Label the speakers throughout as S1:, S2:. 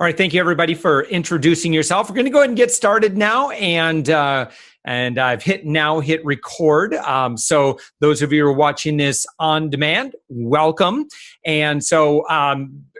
S1: All right, thank you everybody for introducing yourself. We're going to go ahead and get started now, and I've hit record. So those of you who are watching this on demand, welcome. And so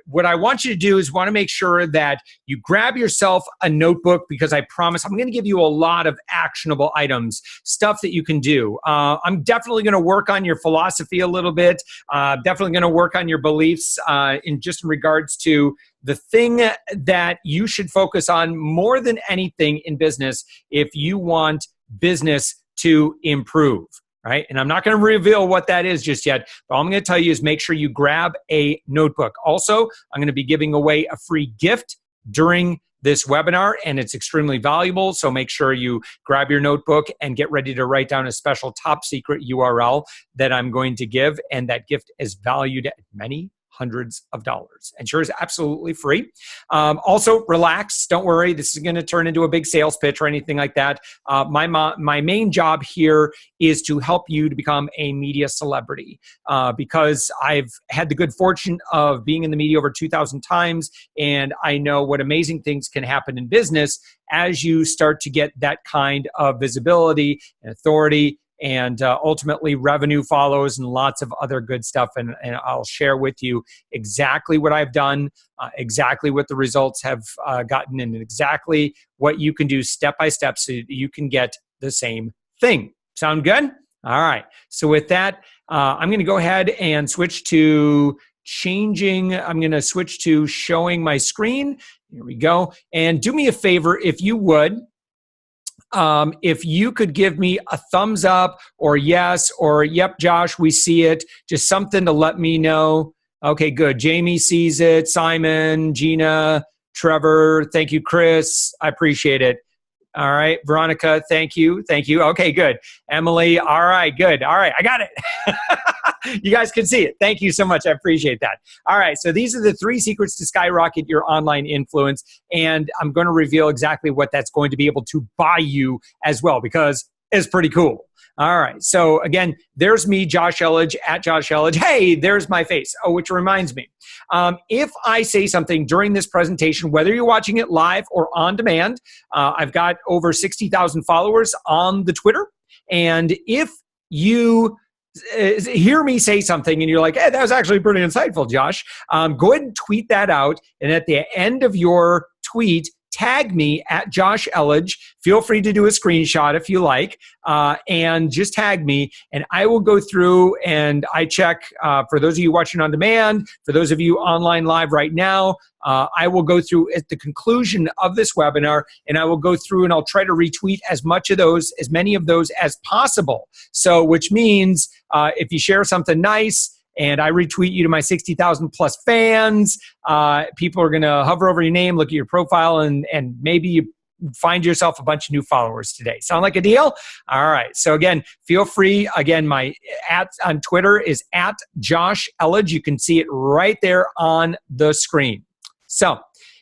S1: what I want you to do is want to make sure that you grab yourself a notebook, because I promise I'm going to give you a lot of actionable items, stuff that you can do. I'm definitely going to work on your philosophy a little bit. Definitely going to work on your beliefs in regards to the thing that you should focus on more than anything in business if you want business to improve, right? And I'm not going to reveal what that is just yet, but all I'm going to tell you is make sure you grab a notebook. Also, I'm going to be giving away a free gift during this webinar, and it's extremely valuable. So make sure you grab your notebook and get ready to write down a special top secret URL that I'm going to give. And that gift is valued at many hundreds of dollars, and sure is absolutely free. Also, relax. Don't worry. This is going to turn into a big sales pitch or anything like that. My main job here is to help you to become a media celebrity, because I've had the good fortune of being in the media over 2,000 times, and I know what amazing things can happen in business as you start to get that kind of visibility and authority. And ultimately, revenue follows and lots of other good stuff. And I'll share with you exactly what I've done, exactly what the results have gotten, and exactly what you can do step by step so that you can get the same thing. Sound good? All right. So with that, I'm going to go ahead and switch to I'm going to switch to showing my screen. Here we go. And do me a favor, if you would. If you could give me a thumbs up or yes or yep, Josh, we see it. Just something to let me know. Okay, good. Jamie sees it. Simon, Gina, Trevor, thank you, Chris. I appreciate it. All right, Veronica, thank you. Thank you. Okay, good. Emily, all right, good. All right, I got it. You guys can see it. Thank you so much. I appreciate that. All right, so these are the 3 secrets to skyrocket your online influence, and I'm going to reveal exactly what that's going to be able to buy you as well, because it's pretty cool. All right, so again, there's me, Josh Elledge, at Josh Elledge. Hey, there's my face. Oh, which reminds me, if I say something during this presentation, whether you're watching it live or on demand, I've got over 60,000 followers on the Twitter, and if you hear me say something and you're like, hey, that was actually pretty insightful, Josh, go ahead and tweet that out, and at the end of your tweet, tag me at Josh Elledge. Feel free to do a screenshot if you like, and just tag me, and I will go through and I check, for those of you watching on demand, for those of you online live right now, I will go through at the conclusion of this webinar, and I will go through and I'll try to retweet as many of those as possible. So, which means if you share something nice, and I retweet you to my 60,000 plus fans, people are going to hover over your name, look at your profile, and maybe you find yourself a bunch of new followers today. Sound like a deal? All right. So again, feel free. Again, my on Twitter is at Josh Elledge. You can see it right there on the screen. So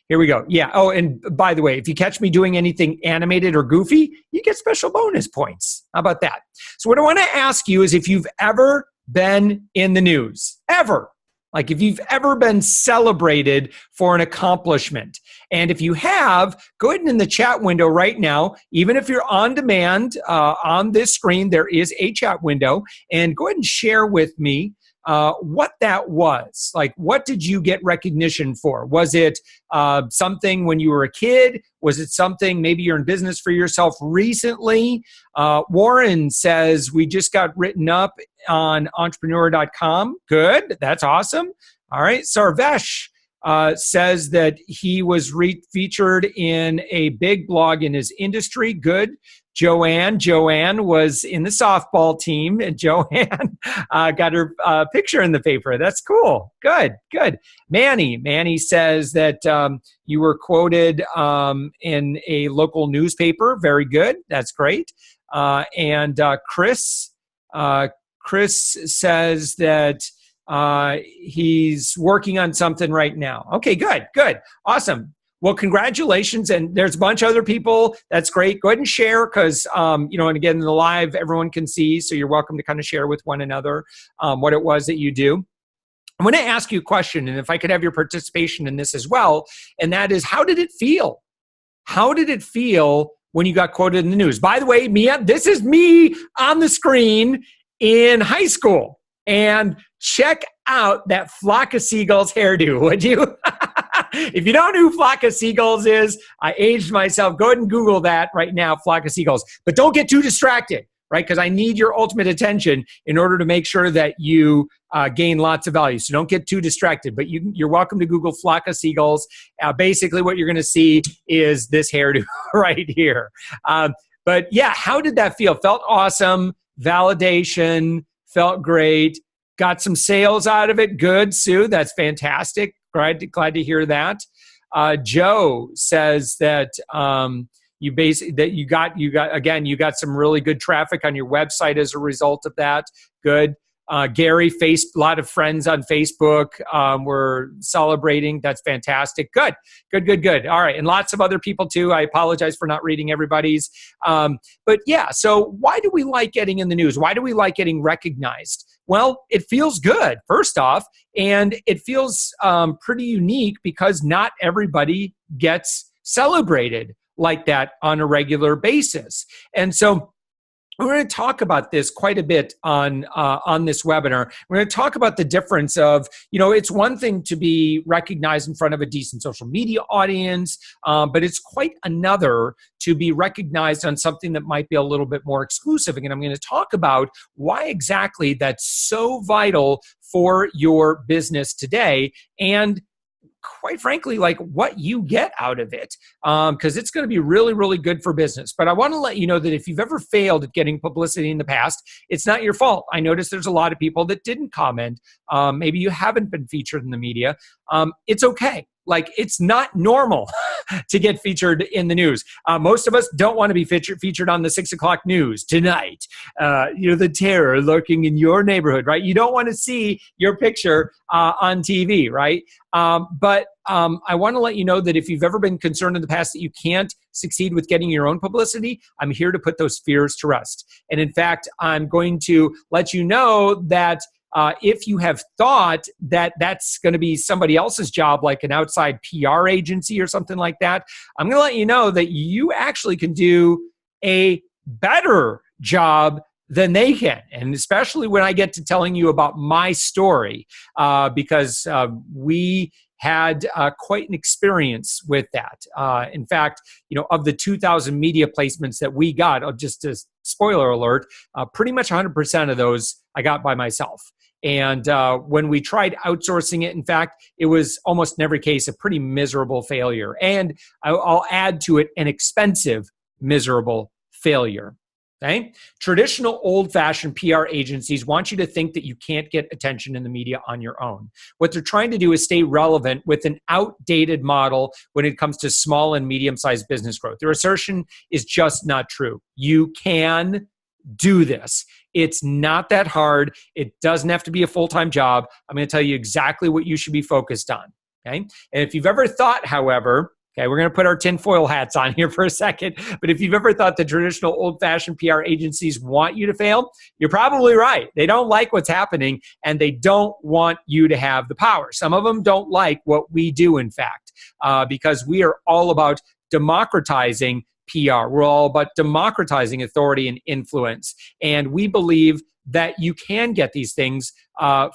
S1: here we go. Yeah. Oh, and by the way, if you catch me doing anything animated or goofy, you get special bonus points. How about that? So what I want to ask you is if you've ever been in the news, ever. Like if you've ever been celebrated for an accomplishment. And if you have, go ahead and in the chat window right now, even if you're on demand, on this screen, there is a chat window, and go ahead and share with me what that was. Like, what did you get recognition for? Was it something when you were a kid? Was it something maybe you're in business for yourself recently? Warren says, we just got written up on entrepreneur.com. Good. That's awesome. All right. Sarvesh says that he was featured in a big blog in his industry. Good. Joanne was in the softball team, and Joanne got her picture in the paper. That's cool. Good. Manny says that you were quoted in a local newspaper. Very good. That's great. And Chris says that he's working on something right now. Okay, good. Awesome. Well, congratulations. And there's a bunch of other people. That's great. Go ahead and share because, and again, in the live, everyone can see. So you're welcome to kind of share with one another what it was that you do. I'm going to ask you a question, and if I could have your participation in this as well, and that is, how did it feel? How did it feel when you got quoted in the news? By the way, Mia, this is me on the screen in high school. And check out that flock of seagulls hairdo, would you? If you don't know who flock of seagulls is, I aged myself. Go ahead and Google that right now, flock of seagulls. But don't get too distracted, right? Because I need your ultimate attention in order to make sure that you gain lots of value. So don't get too distracted. But you're welcome to Google flock of seagulls. Basically, what you're going to see is this hairdo right here. But yeah, how did that feel? Felt awesome. Validation. Felt great. Got some sales out of it. Good, Sue. That's fantastic. Glad to hear that. Joe says that you got some really good traffic on your website as a result of that. Good. Gary, a lot of friends on Facebook were celebrating. That's fantastic. Good. All right. And lots of other people too. I apologize for not reading everybody's. But yeah, so why do we like getting in the news? Why do we like getting recognized? Well, it feels good, first off, and it feels pretty unique because not everybody gets celebrated like that on a regular basis. And so we're going to talk about this quite a bit on this webinar. We're going to talk about the difference of, it's one thing to be recognized in front of a decent social media audience, but it's quite another to be recognized on something that might be a little bit more exclusive. And I'm going to talk about why exactly that's so vital for your business today, and quite frankly, like what you get out of it, because it's going to be really, really good for business. But I want to let you know that if you've ever failed at getting publicity in the past, it's not your fault. I noticed there's a lot of people that didn't comment. Maybe you haven't been featured in the media. It's okay. Like, it's not normal to get featured in the news. Most of us don't want to be featured on the 6 o'clock news tonight. The terror lurking in your neighborhood, right? You don't want to see your picture on TV, right? But I want to let you know that if you've ever been concerned in the past that you can't succeed with getting your own publicity, I'm here to put those fears to rest. And in fact, I'm going to let you know that if you have thought that that's going to be somebody else's job, like an outside PR agency or something like that, I'm going to let you know that you actually can do a better job than they can. And especially when I get to telling you about my story, because we had quite an experience with that. In fact, of the 2,000 media placements that we got, just a spoiler alert, pretty much 100% of those I got by myself. And when we tried outsourcing it, in fact, it was almost in every case a pretty miserable failure. And I'll add to it an expensive, miserable failure. Okay? Traditional old-fashioned PR agencies want you to think that you can't get attention in the media on your own. What they're trying to do is stay relevant with an outdated model when it comes to small and medium-sized business growth. Their assertion is just not true. You can do this. It's not that hard. It doesn't have to be a full-time job. I'm going to tell you exactly what you should be focused on. Okay? And if you've ever thought, however, okay, we're going to put our tinfoil hats on here for a second, but if you've ever thought the traditional old-fashioned PR agencies want you to fail, you're probably right. They don't like what's happening, and they don't want you to have the power. Some of them don't like what we do, in fact, because we are all about democratizing PR. We're all about democratizing authority and influence. And we believe that you can get these things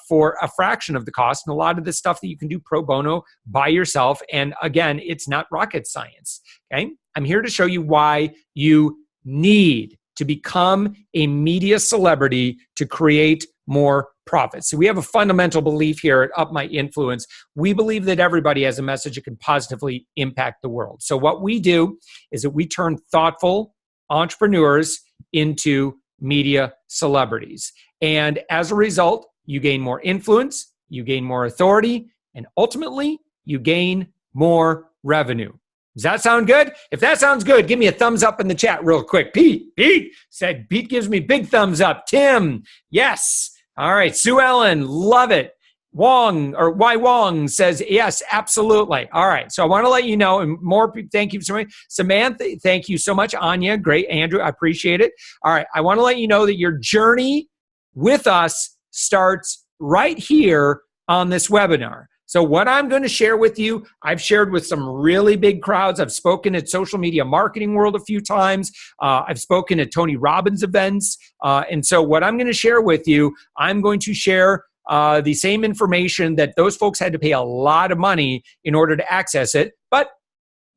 S1: for a fraction of the cost. And a lot of this stuff that you can do pro bono by yourself. And again, it's not rocket science. Okay? I'm here to show you why you need to become a media celebrity to create more profits. So we have a fundamental belief here at UpMyInfluence. We believe that everybody has a message that can positively impact the world. So what we do is that we turn thoughtful entrepreneurs into media celebrities. And as a result, you gain more influence, you gain more authority, and ultimately, you gain more revenue. Does that sound good? If that sounds good, give me a thumbs up in the chat real quick. Pete said, Pete gives me big thumbs up. Tim, yes. All right. Sue Ellen, love it. Wong, or Y Wong says, yes, absolutely. All right. So I want to let you know, and more, thank you so much. Samantha, thank you so much. Anya, great. Andrew, I appreciate it. All right. I want to let you know that your journey with us starts right here on this webinar. So what I'm going to share with you, I've shared with some really big crowds. I've spoken at Social Media Marketing World a few times. I've spoken at Tony Robbins events. And so what I'm going to share with you, I'm going to share the same information that those folks had to pay a lot of money in order to access it. But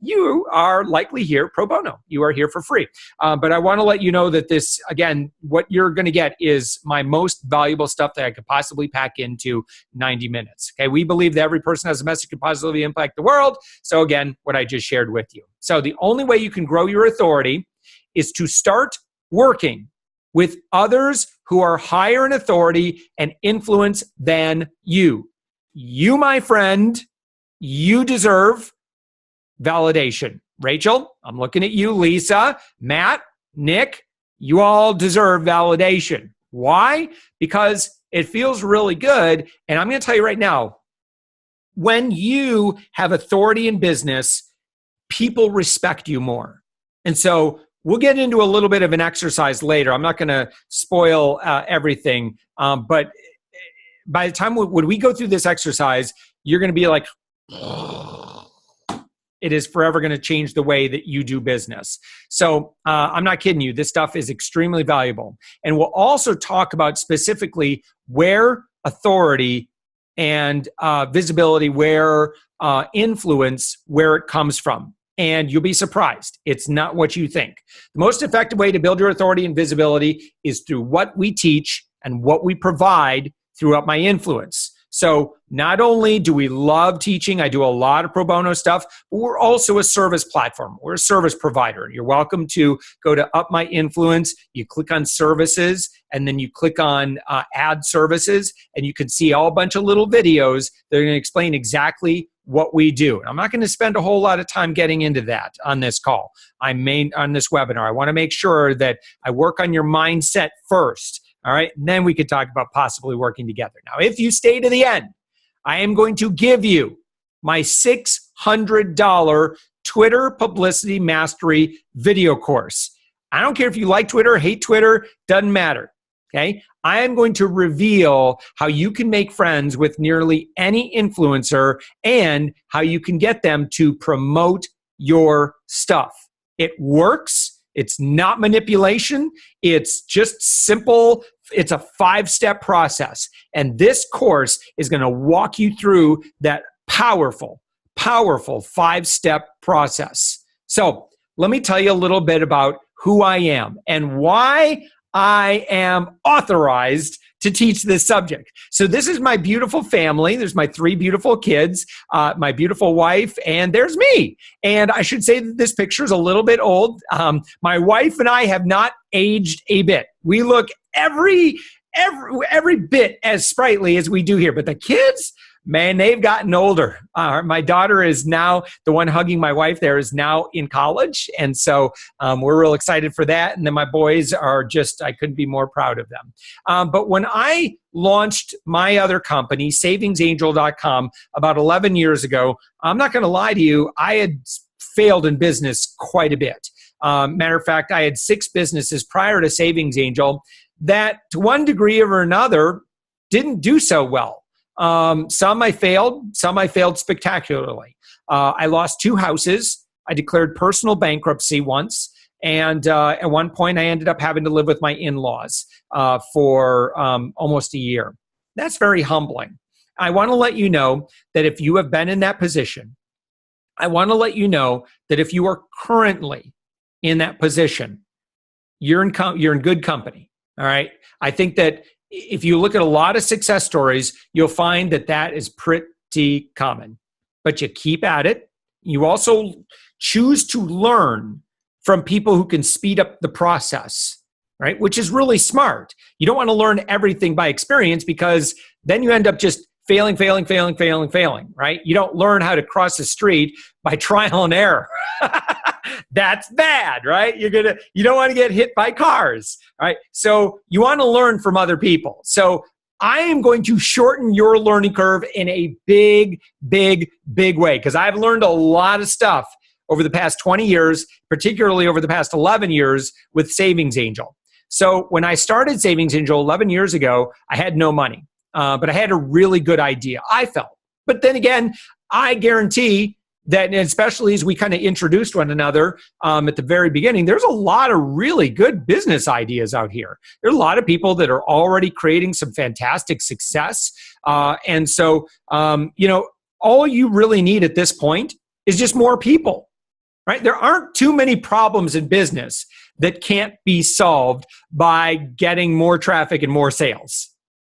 S1: you are likely here pro bono. You are here for free. But I want to let you know that this, again, what you're going to get is my most valuable stuff that I could possibly pack into 90 minutes. Okay, we believe that every person has a message that can positively impact the world. So again, what I just shared with you. So the only way you can grow your authority is to start working with others who are higher in authority and influence than you. You, my friend, you deserve validation. Rachel, I'm looking at you. Lisa, Matt, Nick, you all deserve validation. Why? Because it feels really good. And I'm going to tell you right now, when you have authority in business, people respect you more. And so we'll get into a little bit of an exercise later. I'm not going to spoil everything. But by the time when we go through this exercise, you're going to be like, it is forever going to change the way that you do business. So I'm not kidding you. This stuff is extremely valuable. And we'll also talk about specifically where authority and visibility, where influence, where it comes from. And you'll be surprised. It's not what you think. The most effective way to build your authority and visibility is through what we teach and what we provide through UpMyInfluence. So not only do we love teaching, I do a lot of pro bono stuff, but we're also a service platform. We're a service provider. You're welcome to go to UpMyInfluence. You click on services, and then you click on add services, and you can see all a bunch of little videos that are going to explain exactly what we do. And I'm not going to spend a whole lot of time getting into that on this call. On this webinar. I want to make sure that I work on your mindset first. All right, and then we could talk about possibly working together. Now, if you stay to the end, I am going to give you my $600 Twitter Publicity Mastery video course. I don't care if you like Twitter or hate Twitter, doesn't matter, okay? I am going to reveal how you can make friends with nearly any influencer and how you can get them to promote your stuff. It works. It's not manipulation. It's just simple. It's a 5-step process. And this course is going to walk you through that powerful 5-step process. So let me tell you a little bit about who I am and why I am authorized to teach this subject. So this is my beautiful family. There's my 3 beautiful kids, my beautiful wife, and there's me. And I should say that this picture is a little bit old. My wife and I have not aged a bit. We look every bit as sprightly as we do here. But the kids, man, they've gotten older. My daughter is now, the one hugging my wife there, is now in college. And so we're real excited for that. And then my boys are just, I couldn't be more proud of them. But when I launched my other company, savingsangel.com, about 11 years ago, I'm not going to lie to you, I had failed in business quite a bit. Matter of fact, I had 6 businesses prior to Savings Angel that to one degree or another didn't do so well. Some I failed spectacularly. I lost 2 houses. I declared personal bankruptcy once. And at one point, I ended up having to live with my in-laws for almost a year. That's very humbling. I want to let you know that if you have been in that position, I want to let you know that if you are currently in that position, you're in good company. All right. I think that if you look at a lot of success stories, you'll find that that is pretty common. But you keep at it. You also choose to learn from people who can speed up the process, right? Which is really smart. You don't want to learn everything by experience because then you end up just failing, right? You don't learn how to cross the street by trial and error. That's bad, right? You don't want to get hit by cars, right? So you want to learn from other people. So I am going to shorten your learning curve in a big way because I've learned a lot of stuff over the past 20 years, particularly over the past 11 years with Savings Angel. So when I started Savings Angel 11 years ago, I had no money. but I had a really good idea, I felt. But then again, I guarantee that, and especially as we kind of introduced one another at the very beginning, there's a lot of really good business ideas out here. There are a lot of people that are already creating some fantastic success. And so, all you really need at this point is just more people, right? There aren't too many problems in business that can't be solved by getting more traffic and more sales.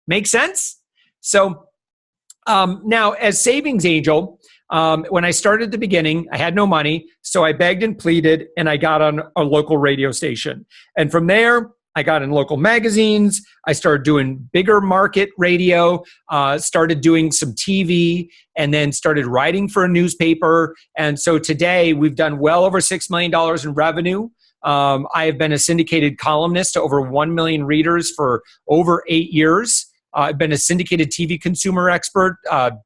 S1: Make sense? So now, as Savings Angel, when I started at the beginning, I had no money, so I begged and pleaded, and I got on a local radio station. And from there, I got in local magazines. I started doing bigger market radio, started doing some TV, and then started writing for a newspaper. And so today, we've done well over $6 million in revenue. I have been a syndicated columnist to over 1 million readers for over 8 years. I've been a syndicated TV consumer expert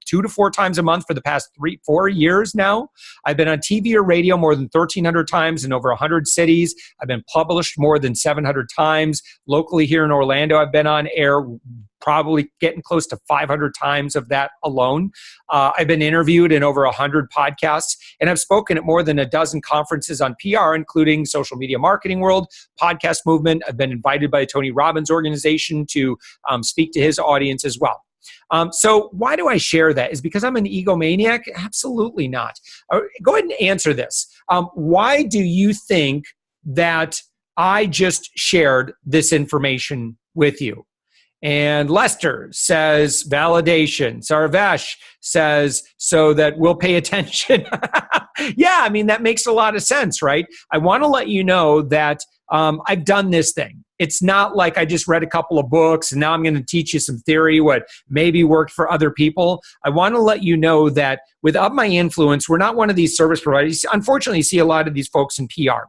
S1: 2 to 4 times a month for the past 3-4 years now. I've been on TV or radio more than 1,300 times in over 100 cities. I've been published more than 700 times. Locally here in Orlando, I've been on air probably getting close to 500 times of that alone. I've been interviewed in over 100 podcasts, and I've spoken at more than a dozen conferences on PR, including Social Media Marketing World, Podcast Movement. I've been invited by the Tony Robbins organization to speak to his audience as well. So why do I share that? Is because I'm an egomaniac? Absolutely not. Go ahead and answer this. Why do you think that I just shared this information with you? And Lester says validation. Sarvesh says so that we'll pay attention. Yeah, I mean, that makes a lot of sense, right? I want to let you know that I've done this thing. It's not like I just read a couple of books and now I'm going to teach you some theory, what maybe worked for other people. I want to let you know that with UpMyInfluence, we're not one of these service providers. Unfortunately, you see a lot of these folks in PR.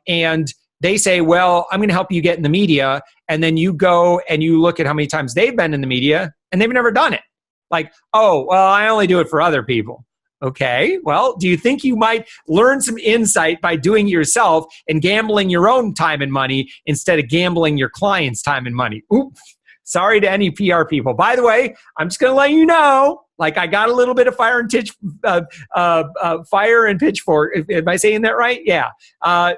S1: And they say, well, I'm going to help you get in the media. And then you go and you look at how many times they've been in the media and they've never done it. Like, oh, well, I only do it for other people. Okay, well, do you think you might learn some insight by doing it yourself and gambling your own time and money instead of gambling your clients' time and money? Oops. Sorry to any PR people. By the way, I'm just going to let you know, like I got a little bit of fire and pitchfork. Am I saying that right? Yeah. I'm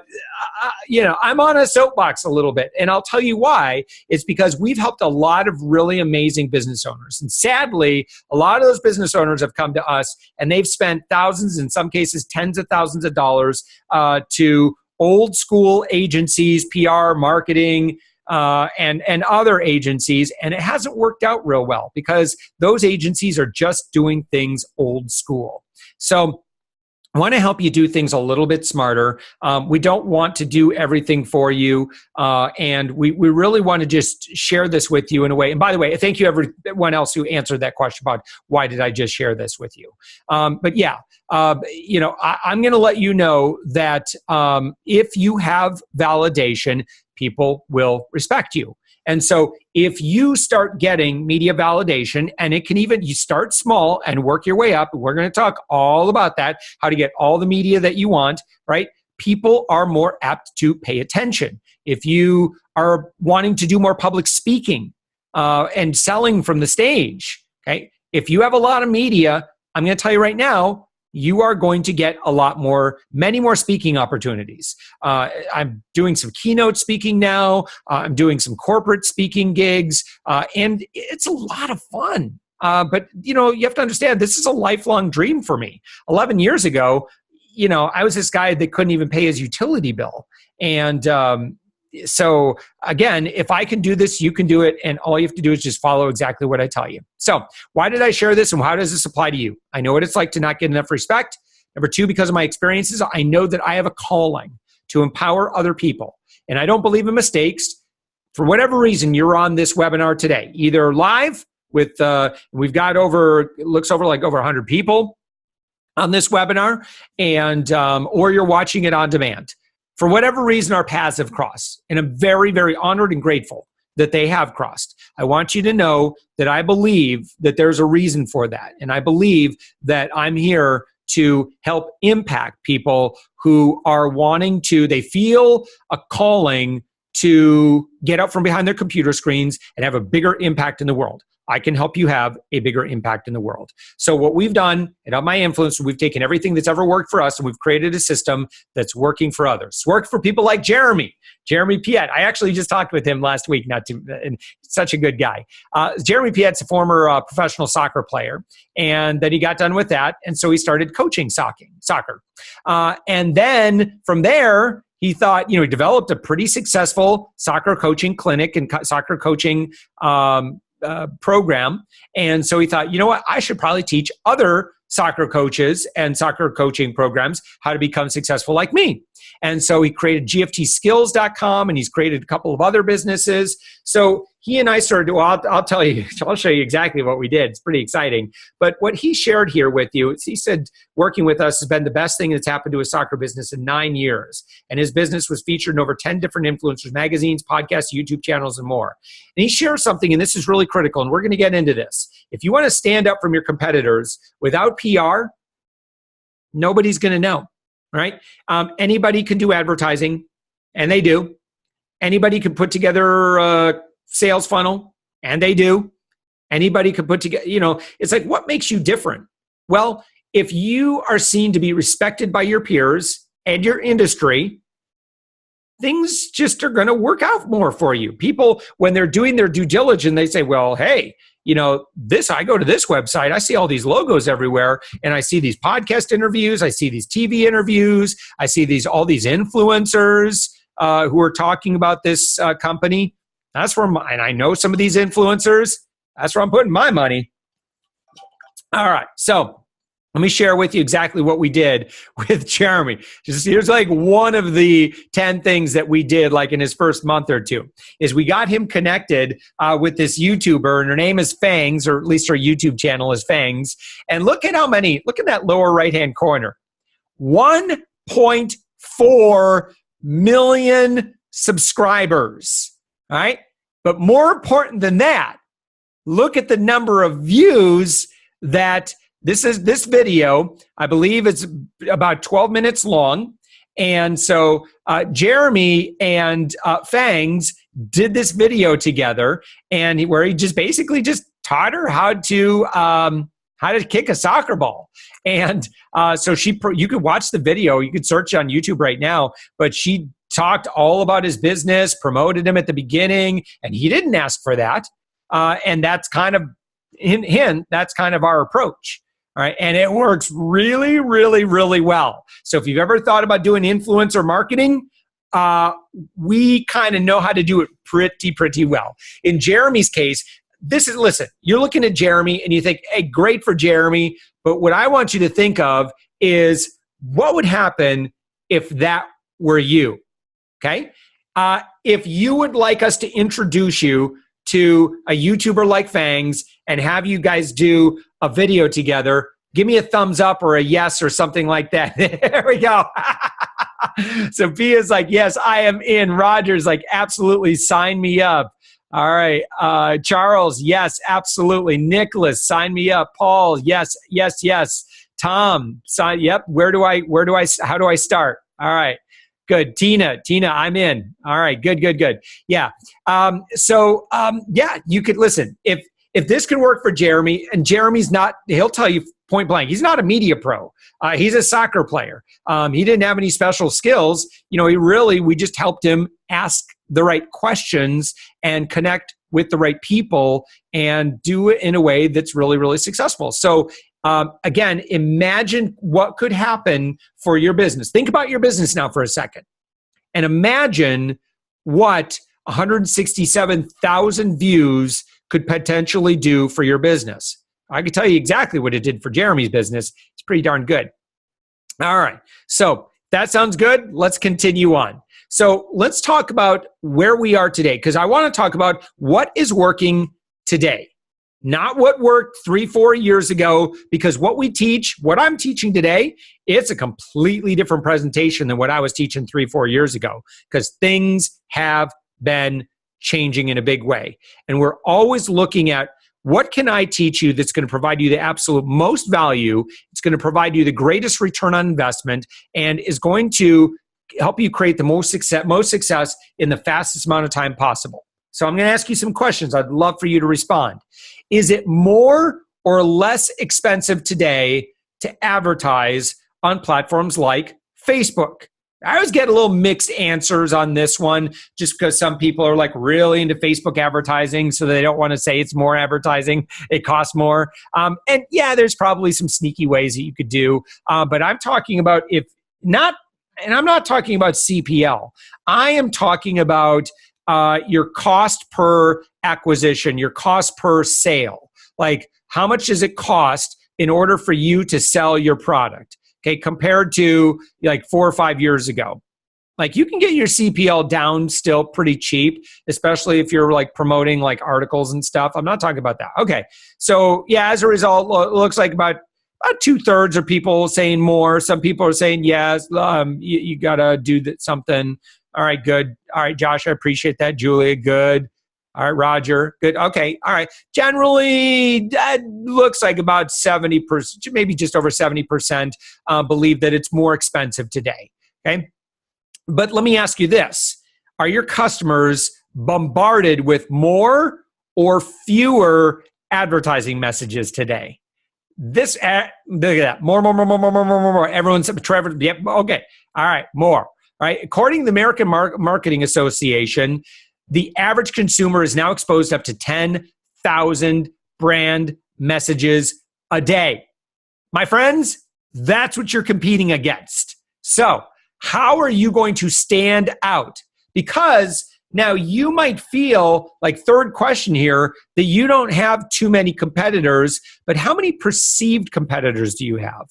S1: on a soapbox a little bit, and I'll tell you why. It's because we've helped a lot of really amazing business owners, and sadly, a lot of those business owners have come to us, and they've spent thousands, in some cases, tens of thousands of dollars to old school agencies, PR, marketing, and other agencies, and it hasn't worked out real well because those agencies are just doing things old school. So I want to help you do things a little bit smarter. We don't want to do everything for you, and we really want to just share this with you in a way. And by the way, thank you everyone else who answered that question about why did I just share this with you. But yeah, I'm going to let you know that if you have validation, people will respect you. And so if you start getting media validation, and it can even, you start small and work your way up, we're going to talk all about that, how to get all the media that you want, right? People are more apt to pay attention. If you are wanting to do more public speaking and selling from the stage, okay? If you have a lot of media, I'm going to tell you right now, you are going to get many more speaking opportunities. I'm doing some keynote speaking now. I'm doing some corporate speaking gigs, and it's a lot of fun. But you have to understand, this is a lifelong dream for me. 11 years ago, I was this guy that couldn't even pay his utility bill. And so again, if I can do this, you can do it. And all you have to do is just follow exactly what I tell you. So why did I share this, and how does this apply to you? I know what it's like to not get enough respect. Number two, because of my experiences, I know that I have a calling to empower other people. And I don't believe in mistakes. For whatever reason, you're on this webinar today, either live with, we've got over 100 people on this webinar, and or you're watching it on demand. For whatever reason, our paths have crossed, and I'm very, very honored and grateful that they have crossed. I want you to know that I believe that there's a reason for that, and I believe that I'm here to help impact people who are wanting to, they feel a calling to get out from behind their computer screens and have a bigger impact in the world. I can help you have a bigger impact in the world. So what we've done at UpMyInfluence, we've taken everything that's ever worked for us and we've created a system that's working for others. It's worked for people like Jeremy Piet. I actually just talked with him last week, and such a good guy. Jeremy Piet's a former professional soccer player, and then he got done with that, and so he started coaching soccer. And then from there, he thought, he developed a pretty successful soccer coaching clinic and soccer coaching program. And so he thought, you know what, I should probably teach other soccer coaches and soccer coaching programs how to become successful like me. And so he created gftskills.com, and he's created a couple of other businesses. So he and I started, I'll show you exactly what we did. It's pretty exciting. But what he shared here with you is he said, working with us has been the best thing that's happened to his soccer business in 9 years. And his business was featured in over 10 different influencers, magazines, podcasts, YouTube channels, and more. And he shares something, and this is really critical, and we're going to get into this. If you want to stand up from your competitors without PR, nobody's going to know. Right? Anybody can do advertising, and they do. Anybody can put together a sales funnel, and they do. Anybody can put together, it's like, what makes you different? Well, if you are seen to be respected by your peers and your industry, things just are going to work out more for you. People, when they're doing their due diligence, they say, well, hey, I go to this website, I see all these logos everywhere, and I see these podcast interviews, I see these TV interviews, I see all these influencers who are talking about this company. That's where and I know some of these influencers. That's where I'm putting my money. All right, so let me share with you exactly what we did with Jeremy. Here's like one of the 10 things that we did like in his first month or two is we got him connected with this YouTuber, and her name is Fangs, or at least her YouTube channel is Fangs. And look at that lower right-hand corner. 1.4 million subscribers, all right? But more important than that, look at the number of views that this video, I believe it's about 12 minutes long. And so Jeremy and Fangs did this video together, and where he just basically just taught her how to kick a soccer ball. And so you could watch the video. You could search on YouTube right now, but she talked all about his business, promoted him at the beginning, and he didn't ask for that. And that's kind of that's kind of our approach. All right, and it works really, really, really well. So if you've ever thought about doing influencer marketing, we kind of know how to do it pretty well. In Jeremy's case, listen, you're looking at Jeremy and you think, hey, great for Jeremy, but what I want you to think of is what would happen if that were you, okay? If you would like us to introduce you to a YouTuber like Fangs and have you guys do a video together, give me a thumbs up or a yes or something like that. There we go. Sophia's like, yes, I am in. Roger's like, absolutely, sign me up. All right. Charles, yes, absolutely. Nicholas, sign me up. Paul, yes. Tom, yep. How do I start? All right. Good. Tina, I'm in. All right. Good. Yeah. You could listen. If this can work for Jeremy, and Jeremy's he'll tell you point blank, he's not a media pro. He's a soccer player. He didn't have any special skills. We just helped him ask the right questions and connect with the right people and do it in a way that's really, really successful. So again, imagine what could happen for your business. Think about your business now for a second and imagine what 167,000 views could potentially do for your business. I can tell you exactly what it did for Jeremy's business. It's pretty darn good. All right. So that sounds good. Let's continue on. So let's talk about where we are today, because I want to talk about what is working today, not what worked 3-4 years ago, because what I'm teaching today, it's a completely different presentation than what I was teaching 3-4 years ago, because things have been changing in a big way. And we're always looking at what can I teach you that's going to provide you the absolute most value, it's going to provide you the greatest return on investment, and is going to help you create the most success in the fastest amount of time possible. So I'm going to ask you some questions. I'd love for you to respond. Is it more or less expensive today to advertise on platforms like Facebook? I always get a little mixed answers on this one just because some people are like really into Facebook advertising, so they don't want to say it's more advertising, it costs more. And yeah, there's probably some sneaky ways that you could do, but I'm talking about and I'm not talking about CPL. I am talking about your cost per acquisition, your cost per sale. Like, how much does it cost in order for you to sell your product? Okay, compared to like 4 or 5 years ago. Like, you can get your CPL down still pretty cheap, especially if you're like promoting like articles and stuff. I'm not talking about that. Okay, so yeah, as a result, it looks like about 2/3 of people saying more. Some people are saying yes, you gotta do something. All right, good. All right, Josh, I appreciate that. Julia, good. All right, Roger, good. Okay, all right. Generally, that looks like about 70%, maybe just over 70% believe that it's more expensive today, okay? But let me ask you this. Are your customers bombarded with more or fewer advertising messages today? Look at that. More. Everyone's, Trevor, yep, okay. All right, more. All right, according to the American Marketing Association, the average consumer is now exposed to up to 10,000 brand messages a day. My friends, that's what you're competing against. So, how are you going to stand out? Because now you might feel, like third question here, that you don't have too many competitors, but how many perceived competitors do you have?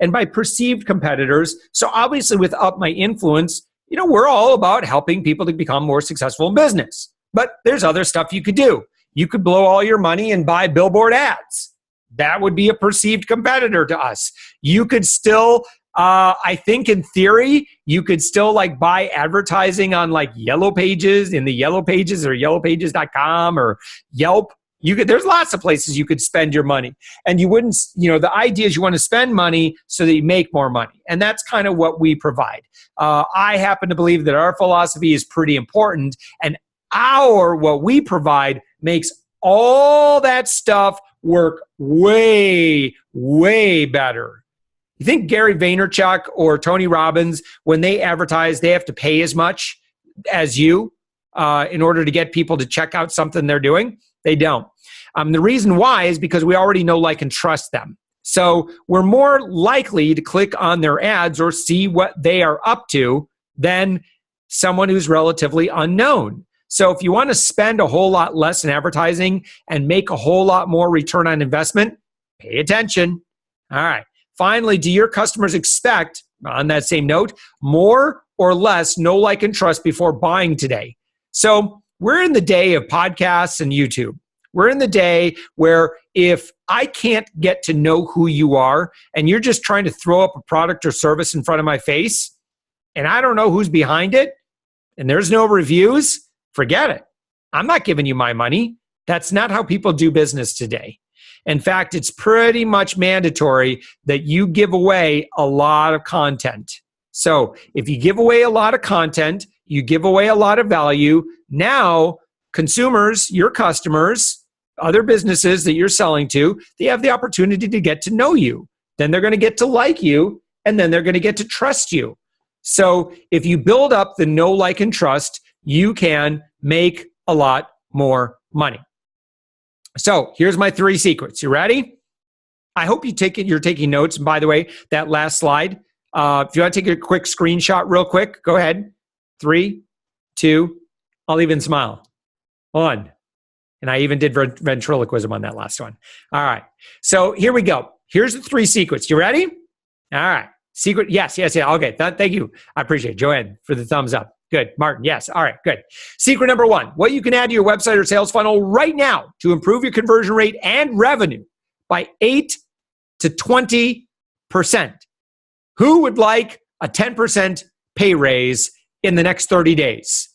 S1: And by perceived competitors, so obviously with UpMyInfluence, we're all about helping people to become more successful in business. But there's other stuff you could do. You could blow all your money and buy billboard ads. That would be a perceived competitor to us. You could still, I think in theory, you could still like buy advertising on like Yellow Pages, in the Yellow Pages or yellowpages.com or Yelp. There's lots of places you could spend your money, and you wouldn't, the idea is you want to spend money so that you make more money. And that's kind of what we provide. I happen to believe that our philosophy is pretty important, and what we provide makes all that stuff work way, way better. You think Gary Vaynerchuk or Tony Robbins, when they advertise, they have to pay as much as you in order to get people to check out something they're doing? They don't. The reason why is because we already know, like, and trust them. So we're more likely to click on their ads or see what they are up to than someone who's relatively unknown. So if you want to spend a whole lot less in advertising and make a whole lot more return on investment, pay attention. All right. Finally, do your customers expect, on that same note, more or less know, like, and trust before buying today? So we're in the day of podcasts and YouTube. We're in the day where if I can't get to know who you are and you're just trying to throw up a product or service in front of my face and I don't know who's behind it and there's no reviews, forget it. I'm not giving you my money. That's not how people do business today. In fact, it's pretty much mandatory that you give away a lot of content. So if you give away a lot of content, you give away a lot of value. Now, consumers, your customers, other businesses that you're selling to, they have the opportunity to get to know you. Then they're going to get to like you, and then they're going to get to trust you. So if you build up the know, like, and trust, you can make a lot more money. So here's my 3 secrets. You ready? I hope you're taking notes. And by the way, that last slide, if you want to take a quick screenshot real quick, go ahead. 3, 2, I'll even smile. 1. And I even did ventriloquism on that last one. All right. So here we go. Here's the 3 secrets. You ready? All right. Secret. Yes. Okay. Thank you. I appreciate it. Joanne for the thumbs up. Good. Martin. Yes. All right. Good. Secret number 1, what you can add to your website or sales funnel right now to improve your conversion rate and revenue by 8 to 20%. Who would like a 10% pay raise in the next 30 days?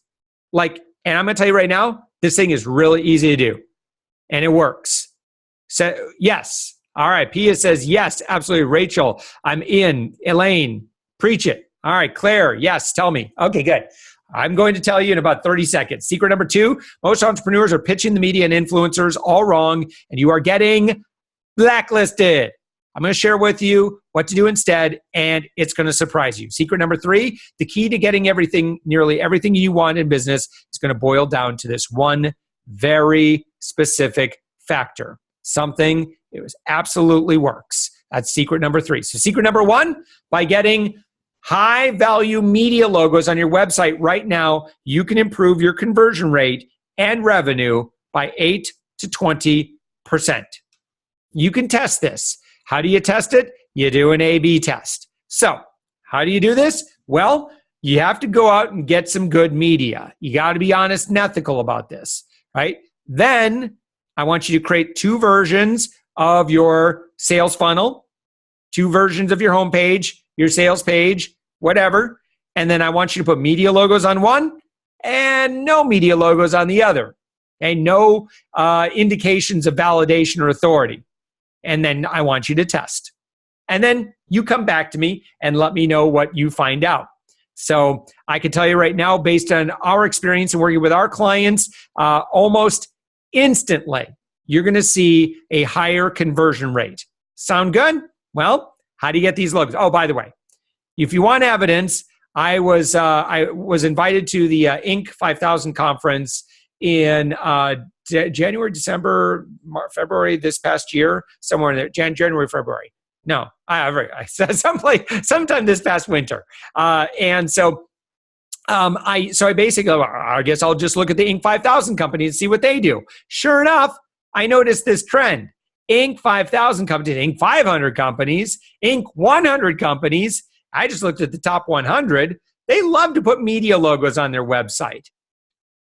S1: And I'm going to tell you right now, this thing is really easy to do and it works. So yes. All right. Pia says, yes, absolutely. Rachel, I'm in. Elaine, preach it. All right, Claire, yes, tell me. Okay, good. I'm going to tell you in about 30 seconds. Secret number 2, most entrepreneurs are pitching the media and influencers all wrong, and you are getting blacklisted. I'm going to share with you what to do instead, and it's going to surprise you. Secret number 3, the key to getting everything, nearly everything you want in business is going to boil down to this one very specific factor. Something that absolutely works. That's secret number 3. So secret number 1, by getting high value media logos on your website right now, you can improve your conversion rate and revenue by 8 to 20%. You can test this. How do you test it? You do an A/B test. So how do you do this? Well, you have to go out and get some good media. You got to be honest and ethical about this, right? Then I want you to create 2 versions of your sales funnel, 2 versions of your homepage, your sales page, whatever. And then I want you to put media logos on one and no media logos on the other. Okay, no indications of validation or authority. And then I want you to test. And then you come back to me and let me know what you find out. So I can tell you right now, based on our experience and working with our clients, almost instantly, you're going to see a higher conversion rate. Sound good? Well, how do you get these logos? Oh, by the way, if you want evidence, I was invited to the Inc. 5000 conference in January, December, February this past year, somewhere in there, January, February. No, sometime this past winter. And so I basically, I guess I'll just look at the Inc. 5000 companies and see what they do. Sure enough, I noticed this trend. Inc. 5000 companies, Inc. 500 companies, Inc. 100 companies. I just looked at the top 100. They love to put media logos on their website.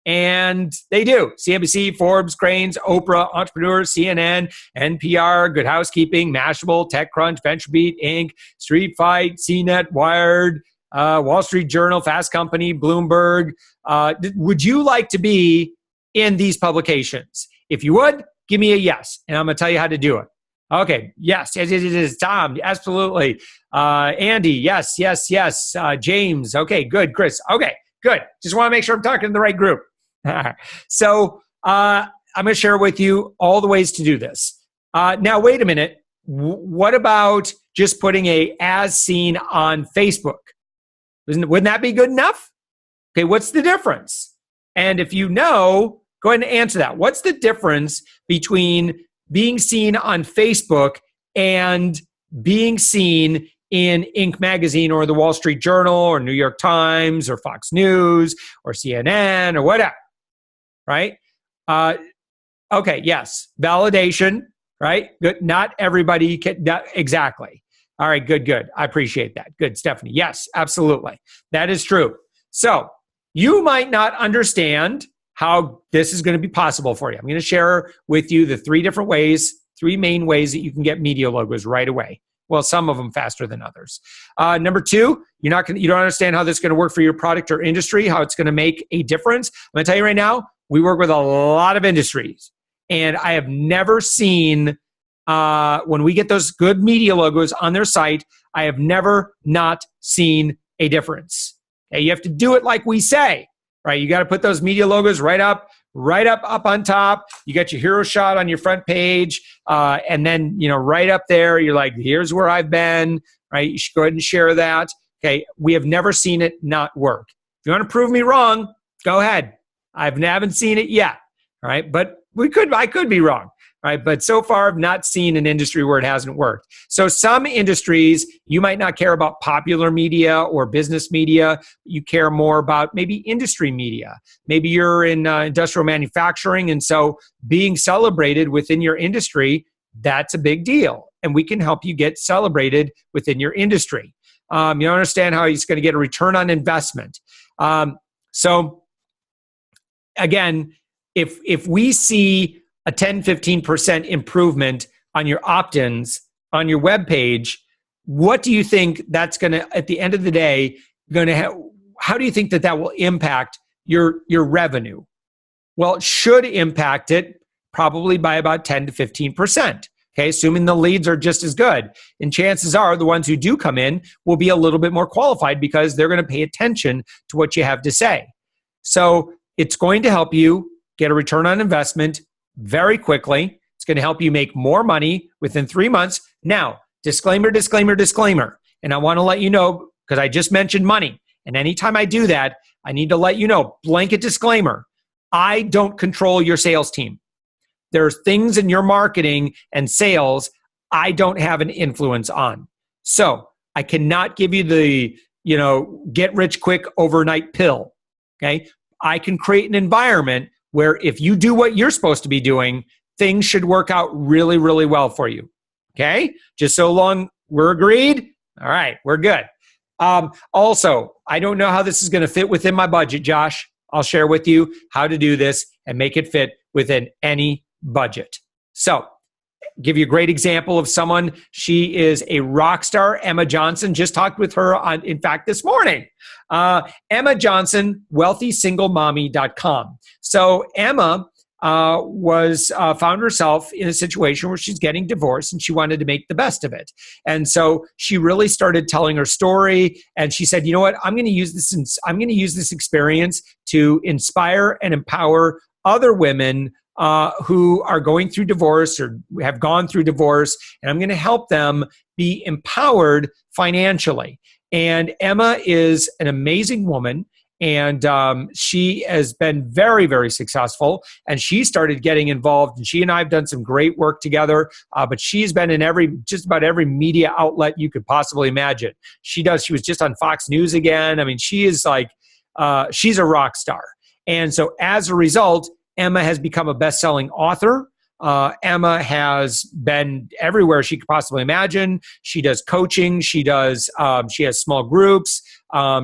S1: And they do. CNBC, Forbes, Cranes, Oprah, Entrepreneur, CNN, NPR, Good Housekeeping, Mashable, TechCrunch, VentureBeat, Inc., Street Fight, CNET, Wired, Wall Street Journal, Fast Company, Bloomberg. Would you like to be in these publications? If you would, give me a yes, and I'm going to tell you how to do it. Okay, yes, it is. Tom, absolutely. Andy, yes. James, okay, good. Chris, okay, good. Just want to make sure I'm talking to the right group. So I'm going to share with you all the ways to do this. Now, wait a minute. What about just putting a as seen on Facebook? Wouldn't that be good enough? Okay, what's the difference? And if you know, go ahead and answer that. What's the difference between being seen on Facebook and being seen in Inc. magazine or the Wall Street Journal or New York Times or Fox News or CNN or whatever, right? Okay, yes, validation, right? Good. Not everybody can, exactly. All right, good. I appreciate that. Good, Stephanie. Yes, absolutely. That is true. So you might not understand how this is going to be possible for you. I'm going to share with you the 3 main ways that you can get media logos right away. Well, some of them faster than others. Number 2, you don't understand how this is going to work for your product or industry, how it's going to make a difference. I'm going to tell you right now, we work with a lot of industries, and I have never seen, when we get those good media logos on their site, I have never not seen a difference. Okay, you have to do it like we say, right? You got to put those media logos right up on top. You got your hero shot on your front page. And then, right up there, you're like, here's where I've been, right? You should go ahead and share that. Okay. We have never seen it not work. If you want to prove me wrong, go ahead. I haven't seen it yet. All right. But I could be wrong. Right? But so far, I've not seen an industry where it hasn't worked. So some industries, you might not care about popular media or business media. You care more about maybe industry media. Maybe you're in industrial manufacturing, and so being celebrated within your industry, that's a big deal. And we can help you get celebrated within your industry. You don't understand how it's going to get a return on investment. So again, if we see a 10-15% improvement on your opt-ins on your web page, what do you think that's going to, at the end of the day, how do you think that will impact your revenue? Well, it should impact it probably by about 10 to 15%, Okay, assuming the leads are just as good. And chances are the ones who do come in will be a little bit more qualified because they're going to pay attention to what you have to say. So it's going to help you get a return on investment very quickly. It's going to help you make more money within 3 months. Now, disclaimer, disclaimer, disclaimer. And I want to let you know, because I just mentioned money. And anytime I do that, I need to let you know, blanket disclaimer, I don't control your sales team. There's things in your marketing and sales I don't have an influence on. So I cannot give you the, get rich quick overnight pill. Okay. I can create an environment where if you do what you're supposed to be doing, things should work out really, really well for you. Okay. Just so long we're agreed. All right. We're good. Also, I don't know how this is going to fit within my budget, Josh. I'll share with you how to do this and make it fit within any budget. So, give you a great example of someone. She is a rock star, Emma Johnson. Just talked with her in fact, this morning. Emma Johnson, wealthysinglemommy.com. So Emma found herself in a situation where she's getting divorced and she wanted to make the best of it. And so she really started telling her story. And she said, you know what, I'm going to use this experience to inspire and empower other women who are going through divorce or have gone through divorce, and I'm going to help them be empowered financially. And Emma is an amazing woman, and she has been very, very successful, and she started getting involved, and she and I have done some great work together, but she's been in just about every media outlet you could possibly imagine. She was just on Fox News again. I mean, she is like, she's a rock star. And so as a result, Emma has become a best-selling author. Emma has been everywhere she could possibly imagine. She does coaching. She has small groups.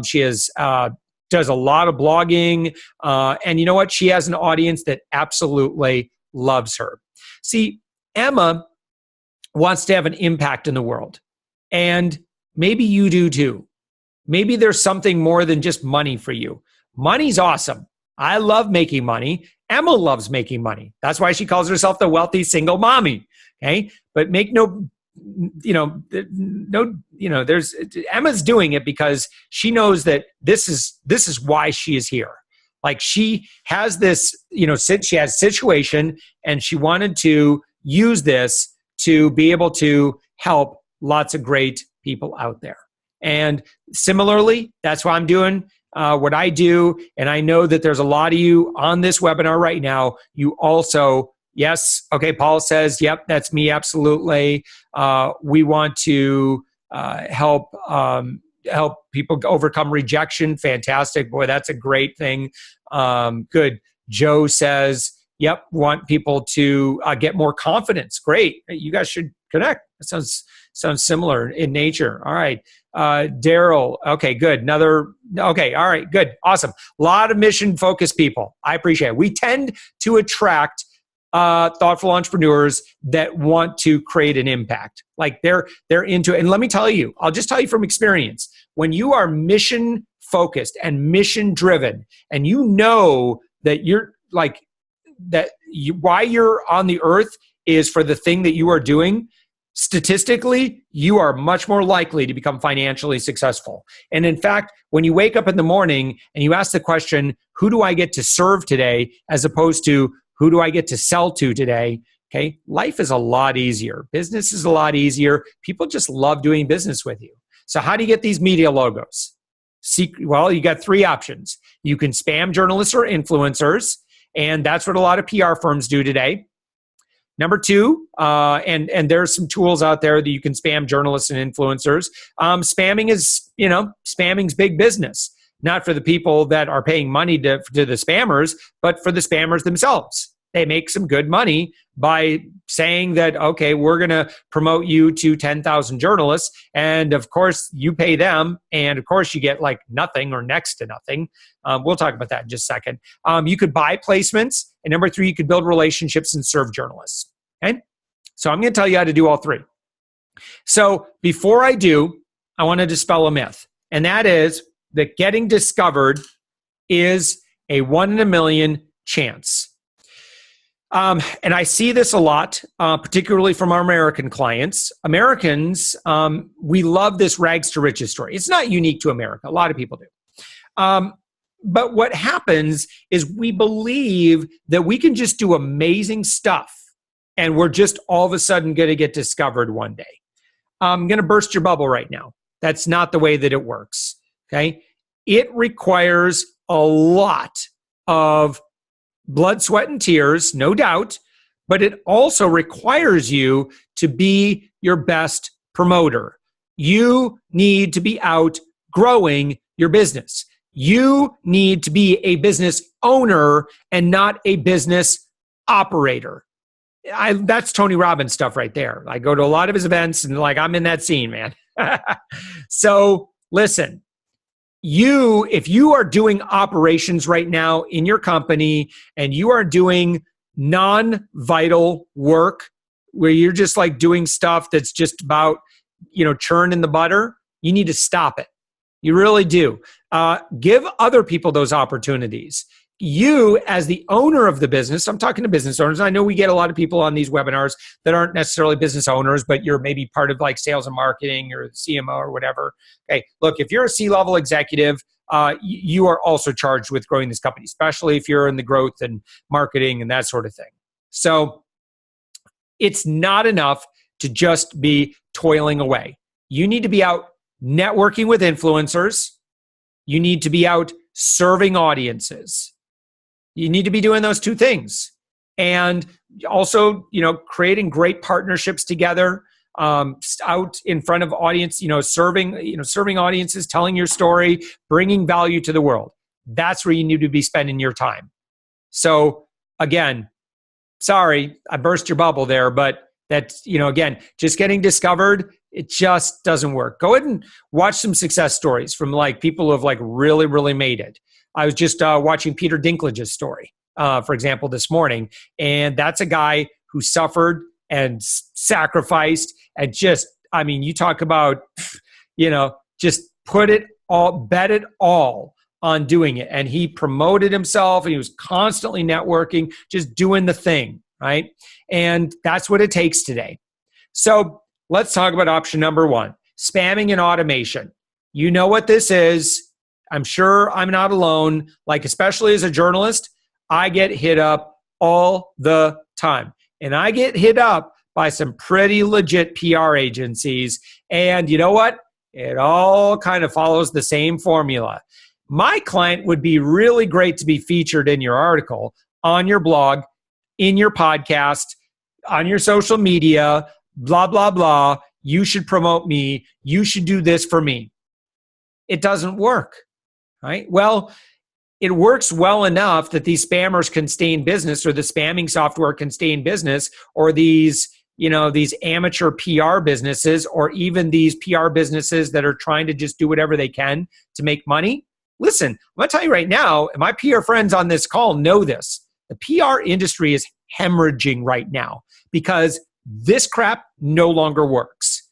S1: She does a lot of blogging. And you know what? She has an audience that absolutely loves her. See, Emma wants to have an impact in the world. And maybe you do too. Maybe there's something more than just money for you. Money's awesome. I love making money. Emma loves making money. That's why she calls herself the wealthy single mommy. Okay. But make Emma's doing it because she knows that this is why she is here. Like she has this, she has a situation and she wanted to use this to be able to help lots of great people out there. And similarly, that's why I'm doing what I do. And I know that there's a lot of you on this webinar right now. You also, yes, okay, Paul says, yep, that's me, absolutely. We want to help people overcome rejection. Fantastic. Boy, that's a great thing. Good. Joe says, yep, want people to get more confidence. Great. You guys should connect. That sounds similar in nature. All right. Daryl. Okay, good. Okay. All right. Good. Awesome. A lot of mission focused people. I appreciate it. We tend to attract thoughtful entrepreneurs that want to create an impact. Like they're into it. And let me tell you, I'll just tell you from experience, when you are mission focused and mission driven, and you know that why you're on the earth is for the thing that you are doing, statistically, you are much more likely to become financially successful. And in fact, when you wake up in the morning and you ask the question, who do I get to serve today, as opposed to who do I get to sell to today? Okay, life is a lot easier. Business is a lot easier. People just love doing business with you. So how do you get these media logos? Well, you got three options. You can spam journalists or influencers, and that's what a lot of PR firms do today. Number two, and there's some tools out there that you can spam journalists and influencers. Spamming's big business, not for the people that are paying money to the spammers, but for the spammers themselves. They make some good money by saying that, okay, we're going to promote you to 10,000 journalists. And of course, you pay them. And of course, you get like nothing or next to nothing. We'll talk about that in just a second. You could buy placements. And number three, you could build relationships and serve journalists. Okay? So I'm going to tell you how to do all three. So before I do, I want to dispel a myth. And that is that getting discovered is a 1 in a million chance. And I see this a lot, particularly from our American clients. Americans, we love this rags to riches story. It's not unique to America. A lot of people do. But what happens is we believe that we can just do amazing stuff and we're just all of a sudden going to get discovered one day. I'm going to burst your bubble right now. That's not the way that it works. Okay. It requires a lot of blood, sweat, and tears, no doubt, but it also requires you to be your best promoter. You need to be out growing your business. You need to be a business owner and not a business operator. That's Tony Robbins stuff right there. I go to a lot of his events and I'm in that scene, man. So listen, if you are doing operations right now in your company and you are doing non-vital work where you're just doing stuff that's just about, churning the butter, you need to stop it. You really do. Give other people those opportunities. You, as the owner of the business, I'm talking to business owners. I know we get a lot of people on these webinars that aren't necessarily business owners, but you're maybe part of sales and marketing or CMO or whatever. Okay, look, if you're a C-level executive, you are also charged with growing this company, especially if you're in the growth and marketing and that sort of thing. So it's not enough to just be toiling away. You need to be out networking with influencers. You need to be out serving audiences. You need to be doing those two things. And also, creating great partnerships together, out in front of audience, serving audiences, telling your story, bringing value to the world. That's where you need to be spending your time. So again, sorry, I burst your bubble there, but that's, again, just getting discovered, it just doesn't work. Go ahead and watch some success stories from people who have really, really made it. I was just watching Peter Dinklage's story, for example, this morning. And that's a guy who suffered and sacrificed and you talk about, just put it all, bet it all on doing it. And he promoted himself and he was constantly networking, just doing the thing, right? And that's what it takes today. So let's talk about option number one, spamming and automation. You know what this is. I'm sure I'm not alone. Especially as a journalist, I get hit up all the time. And I get hit up by some pretty legit PR agencies. And you know what? It all kind of follows the same formula. My client would be really great to be featured in your article, on your blog, in your podcast, on your social media, blah, blah, blah. You should promote me. You should do this for me. It doesn't work. Right? Well, it works well enough that these spammers can stay in business, or the spamming software can stay in business, or these amateur PR businesses, or even these PR businesses that are trying to just do whatever they can to make money. Listen, I'm going to tell you right now, and my PR friends on this call know this. The PR industry is hemorrhaging right now because this crap no longer works.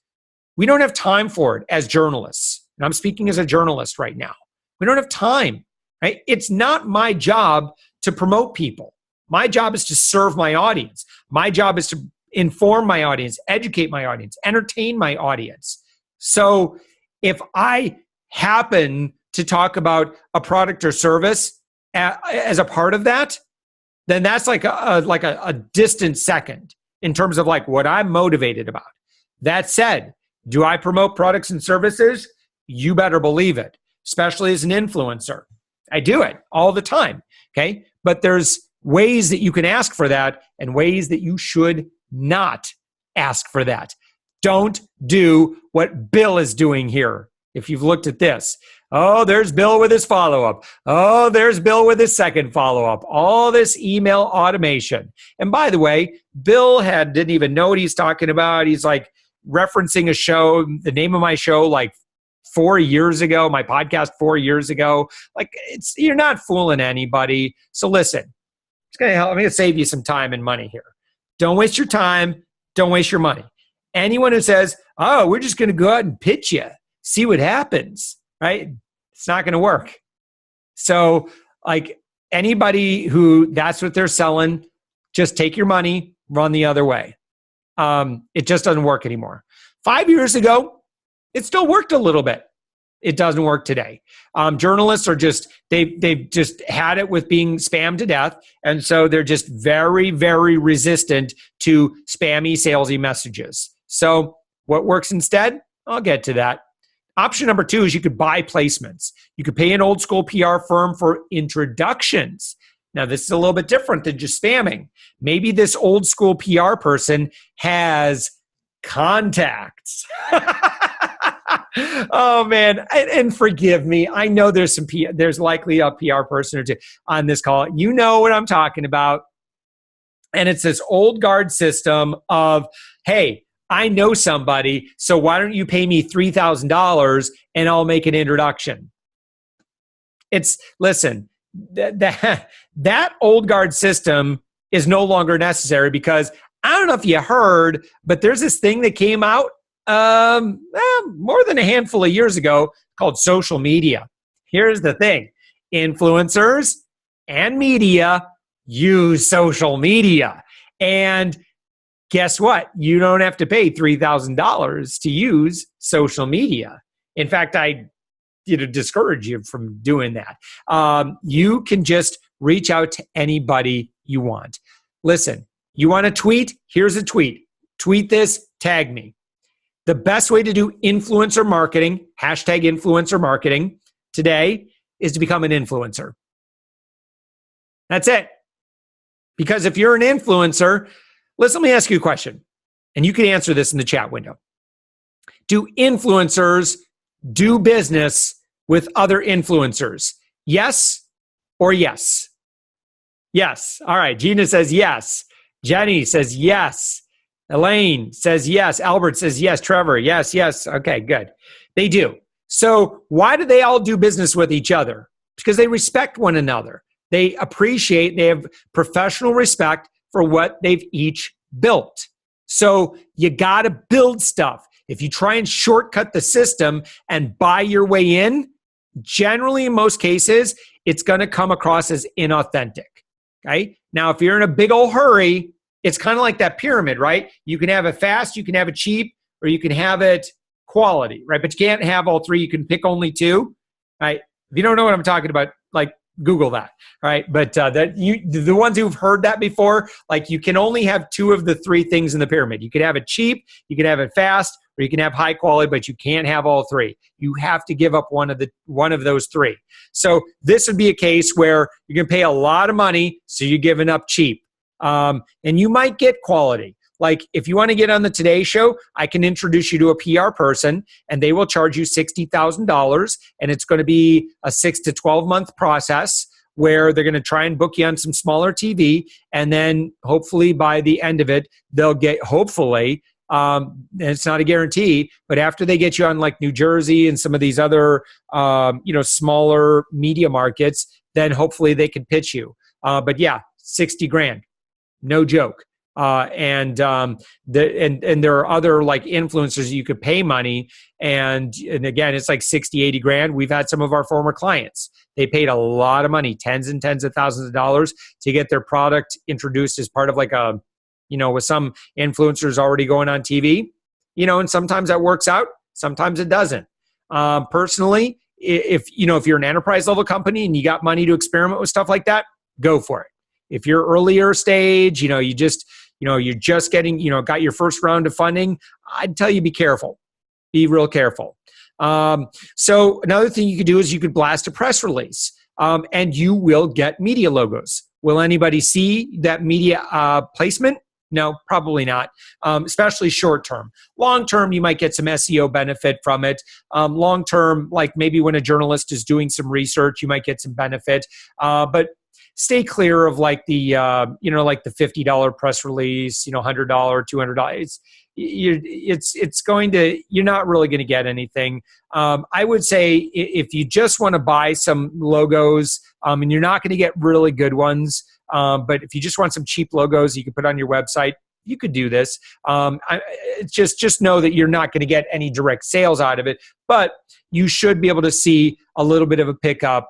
S1: We don't have time for it as journalists. And I'm speaking as a journalist right now. We don't have time, right? It's not my job to promote people. My job is to serve my audience. My job is to inform my audience, educate my audience, entertain my audience. So if I happen to talk about a product or service as a part of that, then that's like a distant second in terms of what I'm motivated about. That said, do I promote products and services? You better believe it. Especially as an influencer. I do it all the time, okay? But there's ways that you can ask for that and ways that you should not ask for that. Don't do what Bill is doing here. If you've looked at this, oh, there's Bill with his follow-up. Oh, there's Bill with his second follow-up. All this email automation. And by the way, Bill didn't even know what he's talking about. He's referencing a show, the name of my show, 4 years ago, my podcast 4 years ago. You're not fooling anybody. So listen, it's going to help. I'm going to save you some time and money here. Don't waste your time. Don't waste your money. Anyone who says, oh, we're just going to go out and pitch you, see what happens, right? It's not going to work. So anybody who that's what they're selling, just take your money, run the other way. It just doesn't work anymore. 5 years ago, it still worked a little bit. It doesn't work today. Journalists are just, they've just had it with being spammed to death. And so they're just very, very resistant to spammy, salesy messages. So what works instead? I'll get to that. Option number 2 is you could buy placements. You could pay an old school PR firm for introductions. Now, this is a little bit different than just spamming. Maybe this old school PR person has contacts. Oh, man. And forgive me. I know there's likely a PR person or two on this call. You know what I'm talking about. And it's this old guard system of, hey, I know somebody, so why don't you pay me $3,000 and I'll make an introduction? Listen, that old guard system is no longer necessary because I don't know if you heard, but there's this thing that came out more than a handful of years ago called social media. Here's the thing. Influencers and media use social media. And guess what? You don't have to pay $3,000 to use social media. In fact, I discourage you from doing that. You can just reach out to anybody you want. Listen, you want to tweet? Here's a tweet. Tweet this, tag me. The best way to do influencer marketing, hashtag influencer marketing today is to become an influencer. That's it. Because if you're an influencer, let me ask you a question, and you can answer this in the chat window. Do influencers do business with other influencers? Yes or yes? Yes. All right. Gina says yes. Jenny says yes. Elaine says yes. Albert says yes. Trevor, yes, yes. Okay, good. They do. So why do they all do business with each other? Because they respect one another. They appreciate, they have professional respect for what they've each built. So you got to build stuff. If you try and shortcut the system and buy your way in, generally in most cases, it's going to come across as inauthentic. Okay. Now, if you're in a big old hurry, it's kind of like that pyramid, right? You can have it fast, you can have it cheap, or you can have it quality, right? But you can't have all three. You can pick only two, right? If you don't know what I'm talking about, like Google that, right? But the ones who've heard that before, like you can only have two of the three things in the pyramid. You can have it cheap, you can have it fast, or you can have high quality, but you can't have all three. You have to give up one of those three. So this would be a case where you're going to pay a lot of money, so you're giving up cheap. And you might get quality. Like if you want to get on the Today Show, I can introduce you to a PR person and they will charge you $60,000, and it's going to be a 6 to 12 month process where they're going to try and book you on some smaller TV. And then hopefully by the end of it, they'll get, hopefully, and it's not a guarantee, but after they get you on like New Jersey and some of these other, smaller media markets, then hopefully they can pitch you. But yeah, 60 grand. No joke. And there are other like influencers you could pay money. And again, it's like 60, 80 grand. We've had some of our former clients. They paid a lot of money, tens and tens of thousands of dollars to get their product introduced as part of like a, with some influencers already going on TV, and sometimes that works out. Sometimes it doesn't. Personally, if you're an enterprise level company and you got money to experiment with stuff like that, go for it. If you're earlier stage, you're just getting, got your first round of funding, I'd tell you be careful. Be real careful. So another thing you could do is you could blast a press release, and you will get media logos. Will anybody see that media placement? No, probably not, especially short term. Long term, you might get some SEO benefit from it. Long term, like maybe when a journalist is doing some research, you might get some benefit. But stay clear of like the, like the $50 press release, $100, $200. You're not really going to get anything. I would say if you just want to buy some logos, and you're not going to get really good ones, but if you just want some cheap logos you can put on your website, you could do this. Just know that you're not going to get any direct sales out of it, but you should be able to see a little bit of a pickup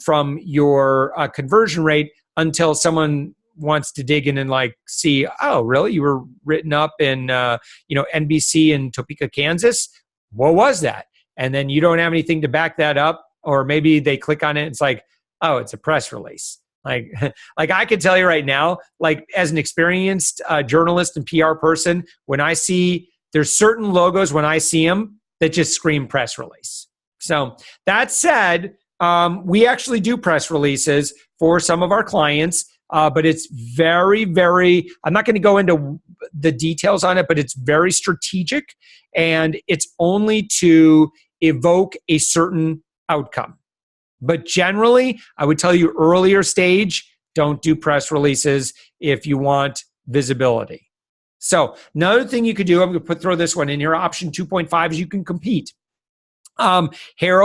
S1: from your conversion rate until someone wants to dig in and like see, oh, really? You were written up in, NBC in Topeka, Kansas. What was that? And then you don't have anything to back that up, or maybe they click on it. And it's like, oh, it's a press release. Like, like I can tell you right now, like as an experienced journalist and PR person, when I see there's certain logos when I see them that just scream press release. So that said, we actually do press releases for some of our clients, but it's very, very, I'm not going to go into the details on it, but it's very strategic, and it's only to evoke a certain outcome. But generally, I would tell you earlier stage, don't do press releases if you want visibility. So another thing you could do, I'm going to throw this one in here, option 2.5 is you can compete. Haro,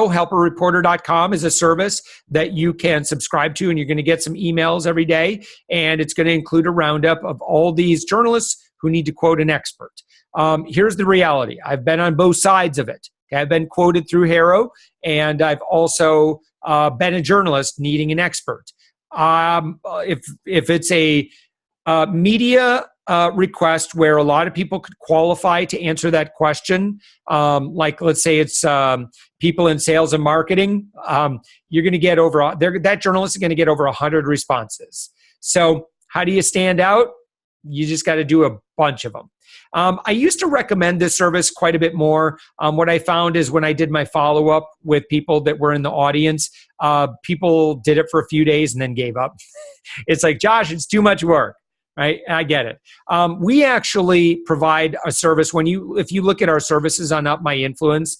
S1: helperreporter.com is a service that you can subscribe to, and you're going to get some emails every day, and it's going to include a roundup of all these journalists who need to quote an expert. Here's the reality. I've been on both sides of it. Okay? I've been quoted through Haro, and I've also been a journalist needing an expert. If it's a media request where a lot of people could qualify to answer that question, like let's say it's people in sales and marketing, you're going to get that journalist is going to get over 100 responses. So how do you stand out? You just got to do a bunch of them. I used to recommend this service quite a bit more. What I found is when I did my follow-up with people that were in the audience, people did it for a few days and then gave up. It's like, Josh, it's too much work. Right? I get it. We actually provide a service if you look at our services on UpMyInfluence,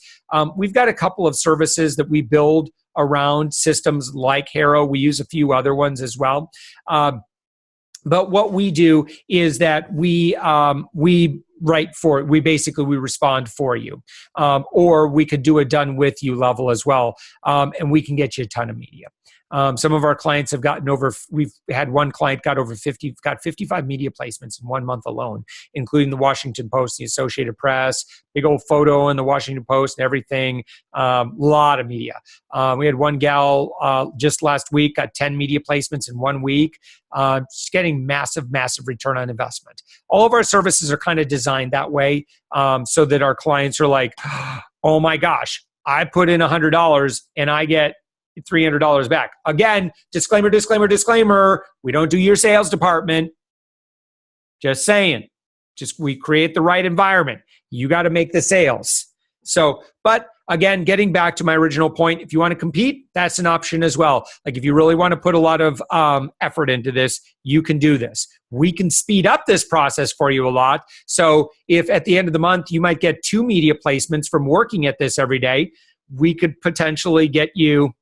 S1: we've got a couple of services that we build around systems like Haro. We use a few other ones as well. But what we do is that we respond for you, or we could do a done with you level as well, and we can get you a ton of media. Some of our clients have we've had one client got 55 media placements in 1 month alone, including the Washington Post, the Associated Press, big old photo in the Washington Post and everything, a lot of media. We had one gal just last week, got 10 media placements in 1 week, just getting massive, massive return on investment. All of our services are kind of designed that way, so that our clients are like, oh my gosh, I put in $100 and I get $300 back. Again, disclaimer, disclaimer, disclaimer. We don't do your sales department. Just saying. We create the right environment. You got to make the sales. So, but again, getting back to my original point, if you want to compete, that's an option as well. Like if you really want to put a lot of effort into this, you can do this. We can speed up this process for you a lot. So if at the end of the month, you might get 2 media placements from working at this every day, we could potentially get you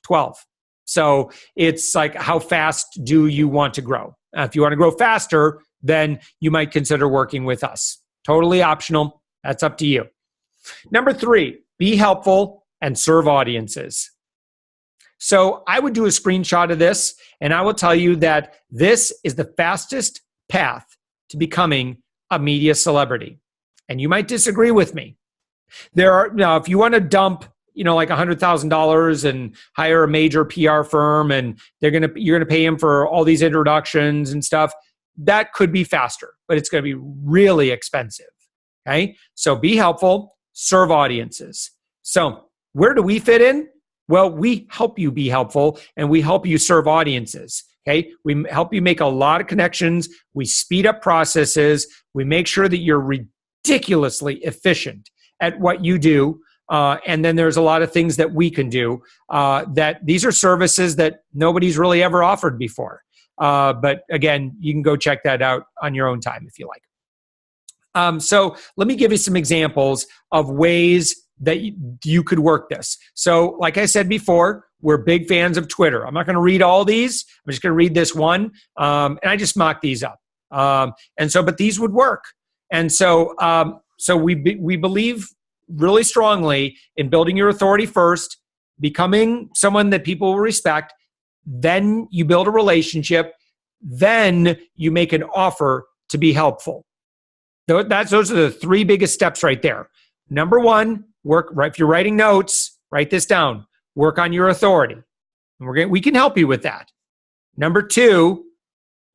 S1: 12. So it's like, how fast do you want to grow? If you want to grow faster, then you might consider working with us. Totally optional. That's up to you. Number 3, be helpful and serve audiences. So I would do a screenshot of this, and I will tell you that this is the fastest path to becoming a media celebrity. And you might disagree with me. Now, if you want to dump like $100,000 and hire a major PR firm, and you're gonna pay him for all these introductions and stuff, that could be faster, but it's gonna be really expensive. Okay, so be helpful, serve audiences. So where do we fit in? Well, we help you be helpful, and we help you serve audiences. Okay, we help you make a lot of connections. We speed up processes. We make sure that you're ridiculously efficient at what you do. And then there's a lot of things that we can do, that these are services that nobody's really ever offered before. But again, you can go check that out on your own time if you like. So let me give you some examples of ways that you could work this. So like I said before, we're big fans of Twitter. I'm not going to read all these. I'm just going to read this one. And I just mocked these up. But these would work. And so we believe really strongly in building your authority first, becoming someone that people will respect, then you build a relationship, then you make an offer to be helpful. Those are the 3 biggest steps right there. Number 1, if you're writing notes, write this down. Work on your authority. And we can help you with that. Number two,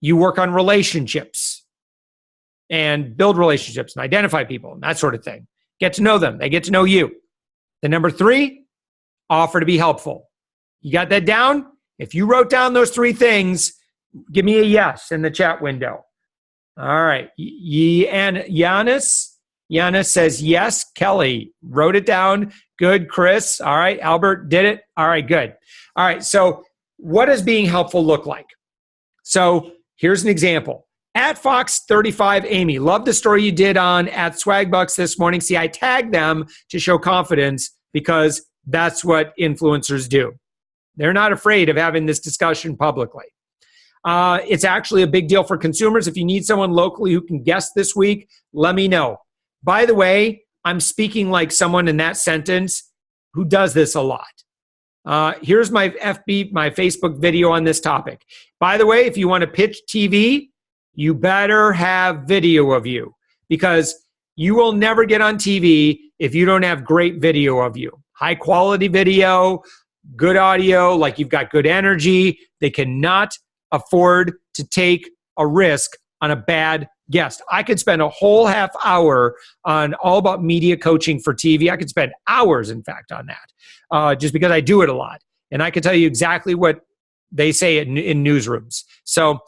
S1: you work on relationships and build relationships and identify people and that sort of thing. Get to know them. They get to know you. Then number three, offer to be helpful. You got that down? If you wrote down those three things, give me a yes in the chat window. All right. Giannis says yes. Kelly wrote it down. Good. Chris. All right. Albert did it. All right. Good. All right. So what does being helpful look like? So here's an example. At Fox35 Amy, love the story you did on at Swagbucks this morning. See, I tagged them to show confidence because that's what influencers do. They're not afraid of having this discussion publicly. It's actually a big deal for consumers. If you need someone locally who can guest this week, let me know. By the way, I'm speaking like someone in that sentence who does this a lot. Here's my Facebook video on this topic. By the way, if you want to pitch TV, you better have video of you because you will never get on TV if you don't have great video of you. High quality video, good audio, like you've got good energy. They cannot afford to take a risk on a bad guest. I could spend a whole half hour on all about media coaching for TV. I could spend hours, in fact, on that just because I do it a lot. And I can tell you exactly what they say in newsrooms. So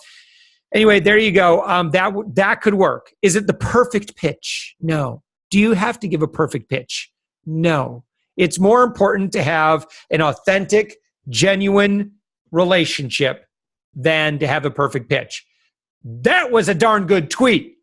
S1: anyway, there you go. That could work. Is it the perfect pitch? No. Do you have to give a perfect pitch? No. It's more important to have an authentic, genuine relationship than to have a perfect pitch. That was a darn good tweet.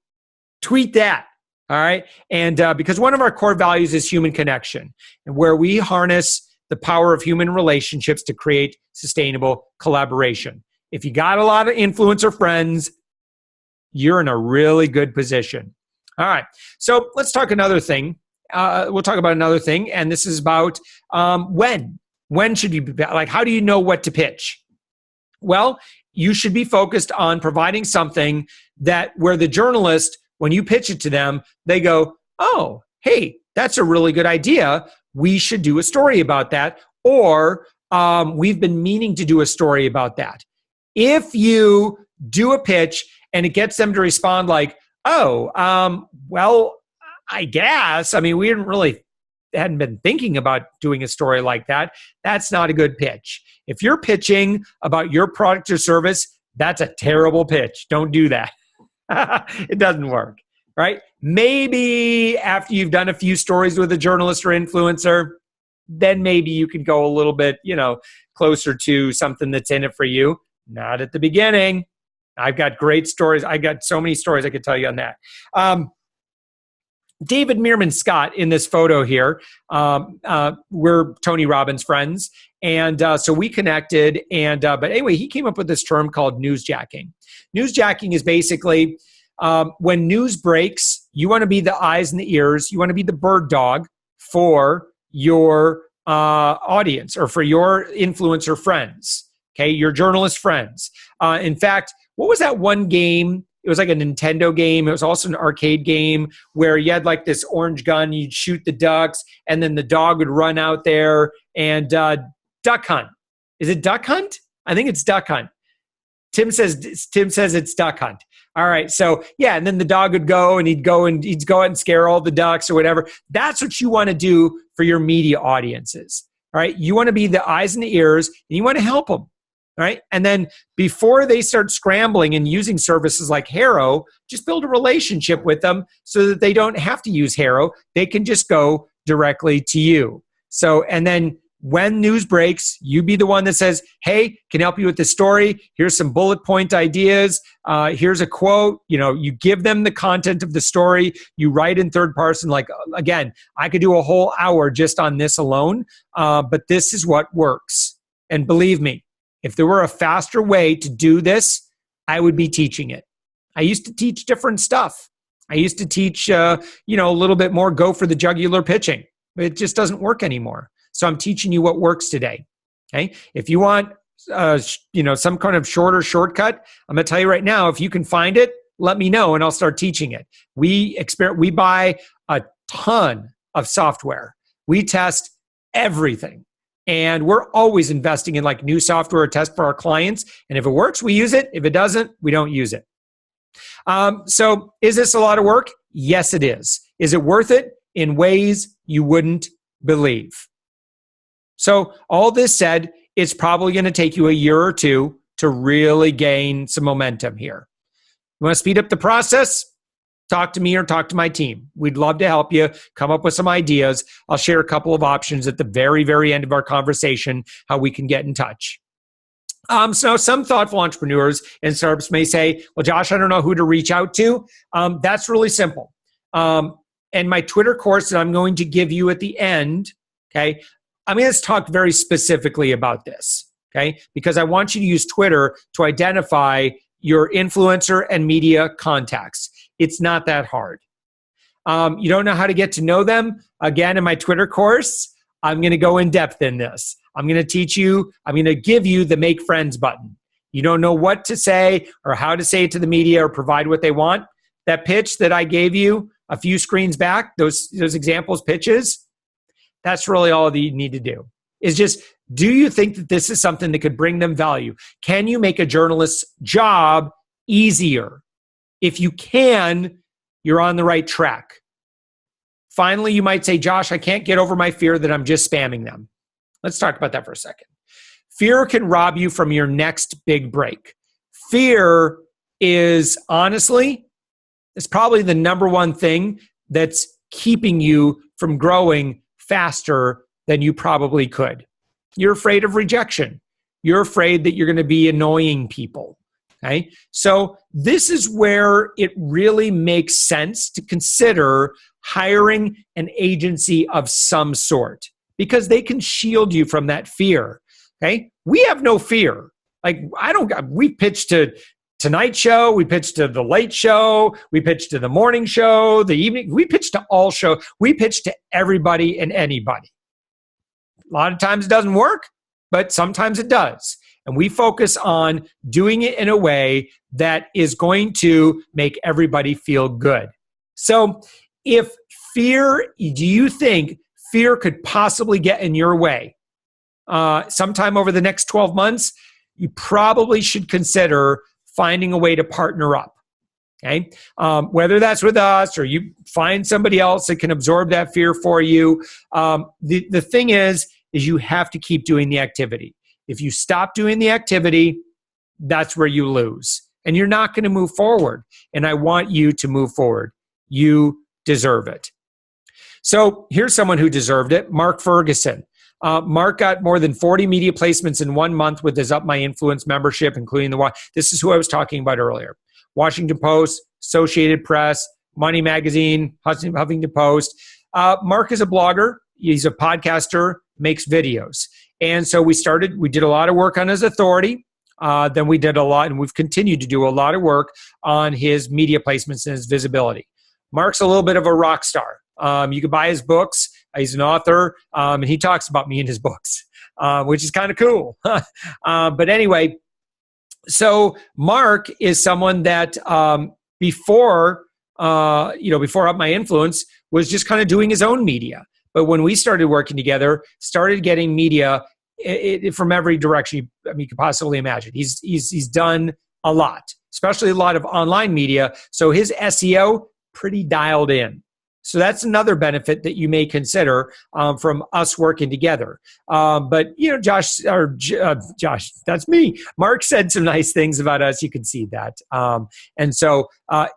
S1: Tweet that. All right. And because one of our core values is human connection, and where we harness the power of human relationships to create sustainable collaboration. If you got a lot of influencer friends, you're in a really good position. All right. So let's talk another thing. We'll talk about another thing. And this is about when. When should you be, like, how do you know what to pitch? Well, you should be focused on providing something that where the journalist, when you pitch it to them, they go, oh, hey, that's a really good idea. We should do a story about that. Or we've been meaning to do a story about that. If you do a pitch and it gets them to respond like, oh, well, I guess, I mean, we hadn't been thinking about doing a story like that. That's not a good pitch. If you're pitching about your product or service, that's a terrible pitch. Don't do that. It doesn't work, right? Maybe after you've done a few stories with a journalist or influencer, then maybe you can go a little bit, closer to something that's in it for you. Not at the beginning. I've got great stories. I got so many stories I could tell you on that. David Meerman Scott in this photo here. We're Tony Robbins friends. And so we connected. But anyway, he came up with this term called newsjacking. Newsjacking is basically when news breaks, you want to be the eyes and the ears. You want to be the bird dog for your audience or for your influencer friends. Okay, your journalist friends. In fact, what was that one game? It was like a Nintendo game. It was also an arcade game where you had like this orange gun. You'd shoot the ducks, and then the dog would run out there and duck hunt. Is it duck hunt? I think it's duck hunt. Tim says it's duck hunt. All right. So yeah, and then the dog would go and he'd go out and scare all the ducks or whatever. That's what you want to do for your media audiences. All right. You want to be the eyes and the ears, and you want to help them. Right? And then before they start scrambling and using services like Haro, just build a relationship with them so that they don't have to use Haro. They can just go directly to you. So, and then when news breaks, you be the one that says, hey, can I help you with this story? Here's some bullet point ideas. Here's a quote. You give them the content of the story. You write in third person. Like, again, I could do a whole hour just on this alone, but this is what works. And believe me, if there were a faster way to do this, I would be teaching it. I used to teach different stuff. I used to teach, a little bit more go for the jugular pitching. But it just doesn't work anymore. So I'm teaching you what works today. Okay. If you want, some kind of shorter shortcut, I'm going to tell you right now, if you can find it, let me know and I'll start teaching it. We buy a ton of software. We test everything. And we're always investing in like new software or test for our clients. And if it works, we use it. If it doesn't, we don't use it. So is this a lot of work? Yes, it is. Is it worth it? In ways you wouldn't believe. So all this said, it's probably going to take you a year or two to really gain some momentum here. You want to speed up the process? Talk to me or talk to my team. We'd love to help you come up with some ideas. I'll share a couple of options at the very, very end of our conversation, how we can get in touch. So some thoughtful entrepreneurs and startups may say, well, Josh, I don't know who to reach out to. That's really simple. And my Twitter course that I'm going to give you at the end, okay, I'm going to talk very specifically about this, okay, because I want you to use Twitter to identify your influencer and media contacts. It's not that hard. You don't know how to get to know them? Again, in my Twitter course, I'm going to go in depth in this. I'm going to teach you, I'm going to give you the make friends button. You don't know what to say or how to say it to the media or provide what they want. That pitch that I gave you a few screens back, those examples pitches, that's really all that you need to do. Is just, do you think that this is something that could bring them value? Can you make a journalist's job easier? If you can, you're on the right track. Finally, you might say, Josh, I can't get over my fear that I'm just spamming them. Let's talk about that for a second. Fear can rob you from your next big break. Fear is, honestly, it's probably the number one thing that's keeping you from growing faster than you probably could. You're afraid of rejection. You're afraid that you're going to be annoying people. Okay? So this is where it really makes sense to consider hiring an agency of some sort, because they can shield you from that fear. Okay? We have no fear. Like, we pitched to Tonight Show, we pitched to The Late Show, we pitched to the morning show, the evening, we pitched to all shows, we pitched to everybody and anybody. A lot of times it doesn't work, but sometimes it does. And we focus on doing it in a way that is going to make everybody feel good. So if fear, do you think fear could possibly get in your way? Sometime over the next 12 months, you probably should consider finding a way to partner up. Okay, whether that's with us or you find somebody else that can absorb that fear for you. The thing is you have to keep doing the activity. If you stop doing the activity, that's where you lose. And you're not going to move forward. And I want you to move forward. You deserve it. So here's someone who deserved it, Mark Ferguson. Mark got more than 40 media placements in 1 month with his UpMyInfluence membership, including this is who I was talking about earlier. Washington Post, Associated Press, Money Magazine, Huffington Post. Mark is a blogger. He's a podcaster, makes videos. And so we did a lot of work on his authority. Then we did a lot, and we've continued to do a lot of work on his media placements and his visibility. Mark's a little bit of a rock star. You can buy his books. He's an author, and he talks about me in his books, which is kind of cool. But anyway, so Mark is someone that before UpMyInfluence was just kind of doing his own media. But when we started working together, started getting media from every direction you could possibly imagine. He's done a lot, especially a lot of online media. So his SEO, pretty dialed in. So that's another benefit that you may consider from us working together. But Josh, that's me. Mark said some nice things about us. You can see that. And so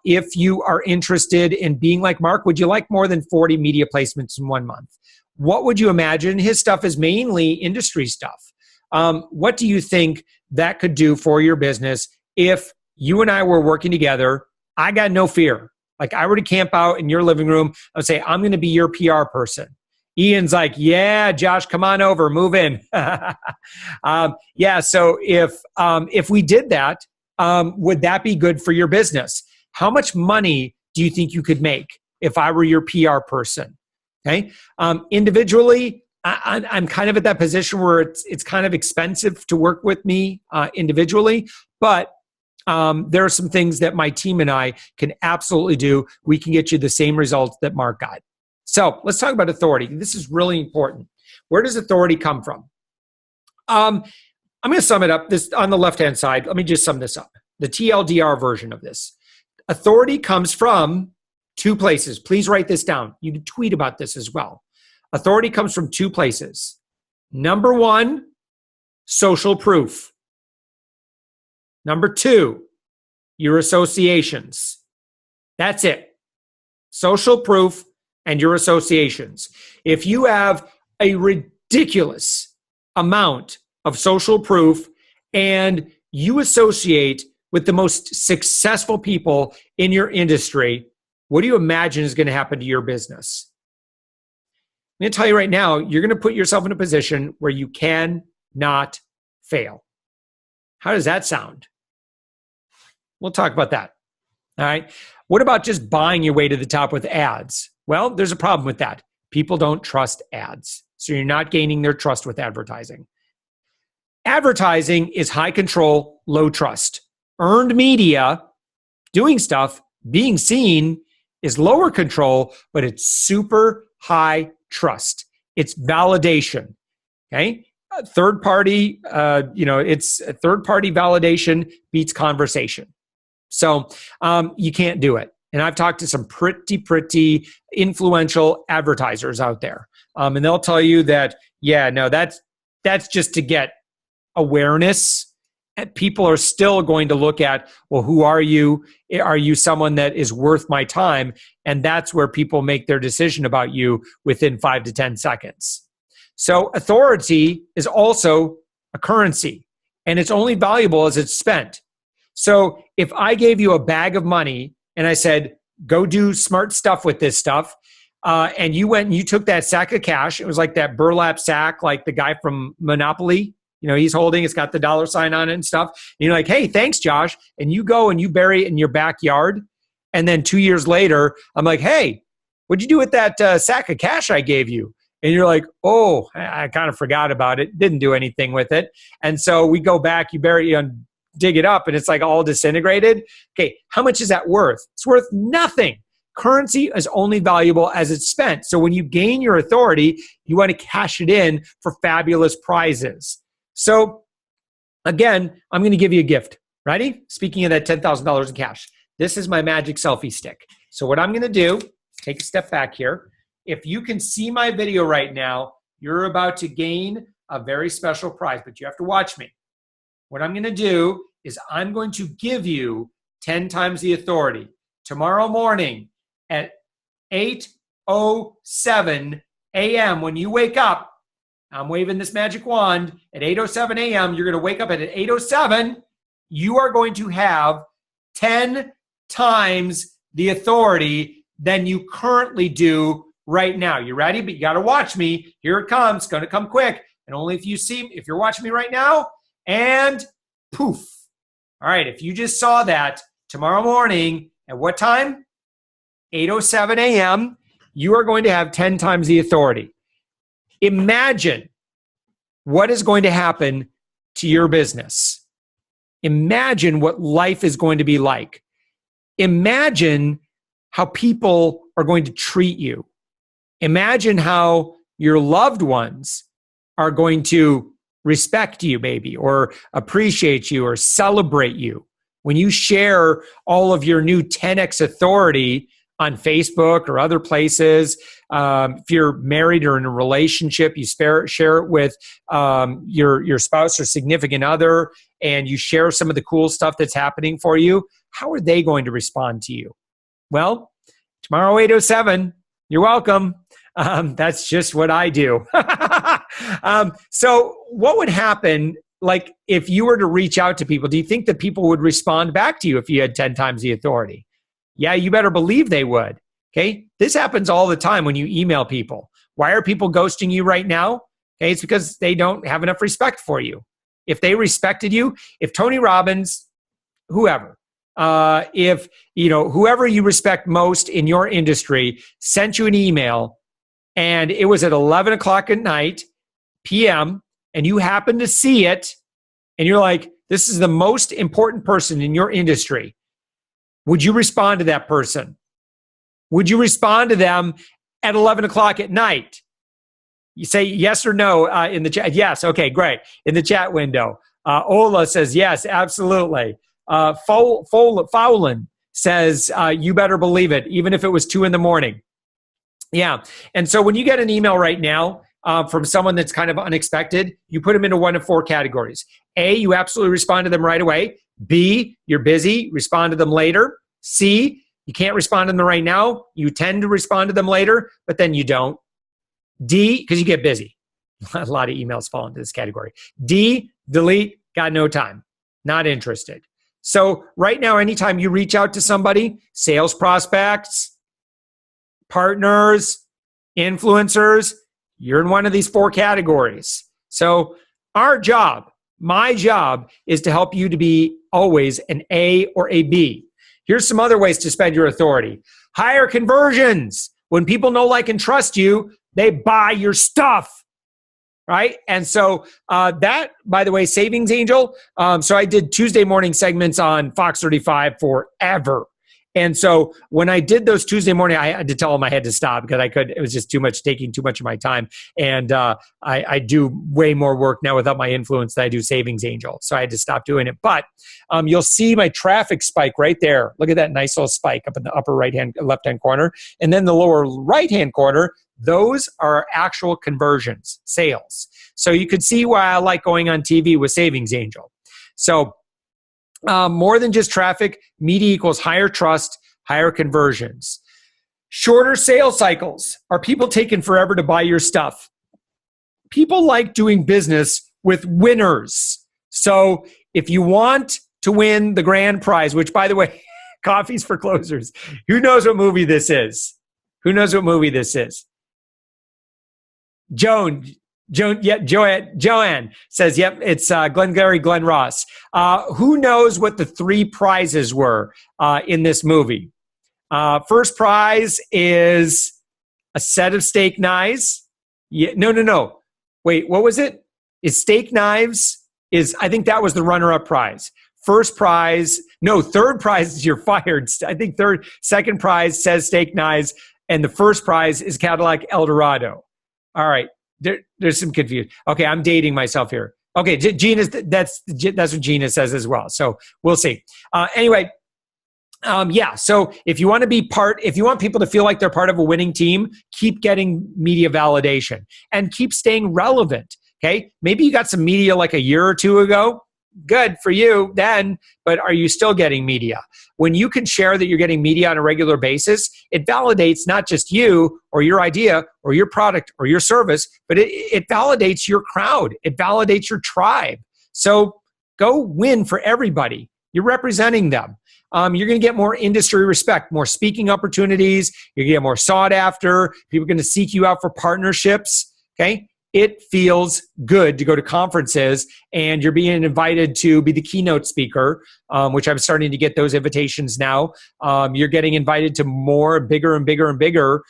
S1: if you are interested in being like Mark, would you like more than 40 media placements in 1 month? What would you imagine? His stuff is mainly industry stuff. What do you think that could do for your business if you and I were working together? I got no fear. Like, I were to camp out in your living room, I would say, I'm going to be your PR person. Ian's like, yeah, Josh, come on over, move in. So if we did that, would that be good for your business? How much money do you think you could make if I were your PR person? Okay. Individually, I'm kind of at that position where it's kind of expensive to work with me individually, but there are some things that my team and I can absolutely do. We can get you the same results that Mark got. So let's talk about authority. This is really important. Where does authority come from? I'm going to sum it up this on the left-hand side. Let me just sum this up. The TLDR version of this. Authority comes from two places. Please write this down. You can tweet about this as well. Authority comes from two places. Number one, social proof. Number two, your associations. That's it. Social proof and your associations. If you have a ridiculous amount of social proof and you associate with the most successful people in your industry, what do you imagine is going to happen to your business? I'm going to tell you right now, you're going to put yourself in a position where you cannot fail. How does that sound? We'll talk about that. All right. What about just buying your way to the top with ads? Well, there's a problem with that. People don't trust ads. So you're not gaining their trust with advertising. Advertising is high control, low trust. Earned media, doing stuff, being seen is lower control, but it's super high trust. It's validation. Okay. Third party, it's third party validation beats conversation. So you can't do it. And I've talked to some pretty influential advertisers out there. And they'll tell you that, that's just to get awareness. And people are still going to look at, well, who are you? Are you someone that is worth my time? And that's where people make their decision about you within 5 to 10 seconds. So authority is also a currency, and it's only valuable as it's spent. So if I gave you a bag of money and I said, go do smart stuff with this stuff, and you went and you took that sack of cash, it was like that burlap sack, like the guy from Monopoly, he's holding, it's got the dollar sign on it and stuff. And you're like, hey, thanks, Josh. And you go and you bury it in your backyard. And then 2 years later, I'm like, hey, what'd you do with that sack of cash I gave you? And you're like, oh, I kind of forgot about it. Didn't do anything with it. And so we go back, you bury it, dig it up, and it's like all disintegrated. Okay, how much is that worth? It's worth nothing. Currency is only valuable as it's spent. So when you gain your authority, you want to cash it in for fabulous prizes. So again, I'm going to give you a gift. Ready? Speaking of that $10,000 in cash, this is my magic selfie stick. So what I'm going to do, take a step back here. If you can see my video right now, you're about to gain a very special prize, but you have to watch me. What I'm going to do is I'm going to give you 10 times the authority. Tomorrow morning at 8:07 a.m. when you wake up, I'm waving this magic wand. At 8:07 a.m., you're going to wake up, and at 8:07, you are going to have 10 times the authority than you currently do right now. You ready? But you got to watch me. Here it comes. It's going to come quick. And only if you're watching me right now, and poof. All right, if you just saw that tomorrow morning, at what time? 8:07 a.m., you are going to have 10 times the authority. Imagine what is going to happen to your business. Imagine what life is going to be like. Imagine how people are going to treat you. Imagine how your loved ones are going to respect you, maybe, or appreciate you or celebrate you. When you share all of your new 10x authority on Facebook or other places, if you're married or in a relationship, you share it with your spouse or significant other, and you share some of the cool stuff that's happening for you, how are they going to respond to you? Well, tomorrow, 8:07, you're welcome. That's just what I do. So what would happen, like, if you were to reach out to people? Do you think that people would respond back to you if you had 10 times the authority? Yeah, you better believe they would. Okay. This happens all the time when you email people. Why are people ghosting you right now? Okay. It's because they don't have enough respect for you. If they respected you, if Tony Robbins, whoever, whoever you respect most in your industry sent you an email and it was at 11 o'clock at night, PM, and you happen to see it and you're like, this is the most important person in your industry. Would you respond to that person? Would you respond to them at 11 o'clock at night? You say yes or no in the chat. Yes. Okay, great. In the chat window. Ola says yes, absolutely. Fowlin says, you better believe it, even if it was 2 a.m. Yeah. And so when you get an email right now from someone that's kind of unexpected, you put them into one of 4 categories. A, you absolutely respond to them right away. B, you're busy, respond to them later. C, you can't respond to them right now. You tend to respond to them later, but then you don't. D, because you get busy. A lot of emails fall into this category. D, delete, got no time, not interested. So right now, anytime you reach out to somebody, sales prospects, partners, influencers, you're in one of these 4 categories. So our job, my job, is to help you to be always an A or a B. Here's some other ways to spend your authority. Higher conversions. When people know, like, and trust you, they buy your stuff, right? And so that, by the way, Savings Angel. So I did Tuesday morning segments on Fox 35 forever. And so when I did those Tuesday morning, I had to tell them I had to stop because it was just too much, taking too much of my time. And I do way more work now with UpMyInfluence than I do Savings Angel. So I had to stop doing it. But you'll see my traffic spike right there. Look at that nice little spike up in the upper left-hand corner. And then the lower right-hand corner, those are actual conversions, sales. So you could see why I like going on TV with Savings Angel. So more than just traffic, media equals higher trust, higher conversions. Shorter sales cycles. Are people taking forever to buy your stuff? People like doing business with winners. So if you want to win the grand prize, which, by the way, coffee's for closers. Who knows what movie this is? Who knows what movie this is? Joanne says, yep, it's Glengarry Glen Ross. Who knows what the 3 prizes were in this movie? First prize is a set of steak knives. Yeah, no. Wait, what was it? Is steak knives I think that was the runner-up prize. Third prize is you're fired. I think second prize says steak knives, and the first prize is Cadillac Eldorado. All right. There's some confusion. Okay, I'm dating myself here. Okay, Gina, that's what Gina says as well. So we'll see. Anyway, so if you want people to feel like they're part of a winning team, keep getting media validation and keep staying relevant. Okay, maybe you got some media like a year or 2 ago. Good for you then, but are you still getting media? When you can share that you're getting media on a regular basis, it validates not just you or your idea or your product or your service, but it validates your crowd. It validates your tribe. So go win for everybody. You're representing them. You're going to get more industry respect, more speaking opportunities. You're going to get more sought after. People are going to seek you out for partnerships. Okay. It feels good to go to conferences and you're being invited to be the keynote speaker, which I'm starting to get those invitations now. You're getting invited to more bigger and bigger and bigger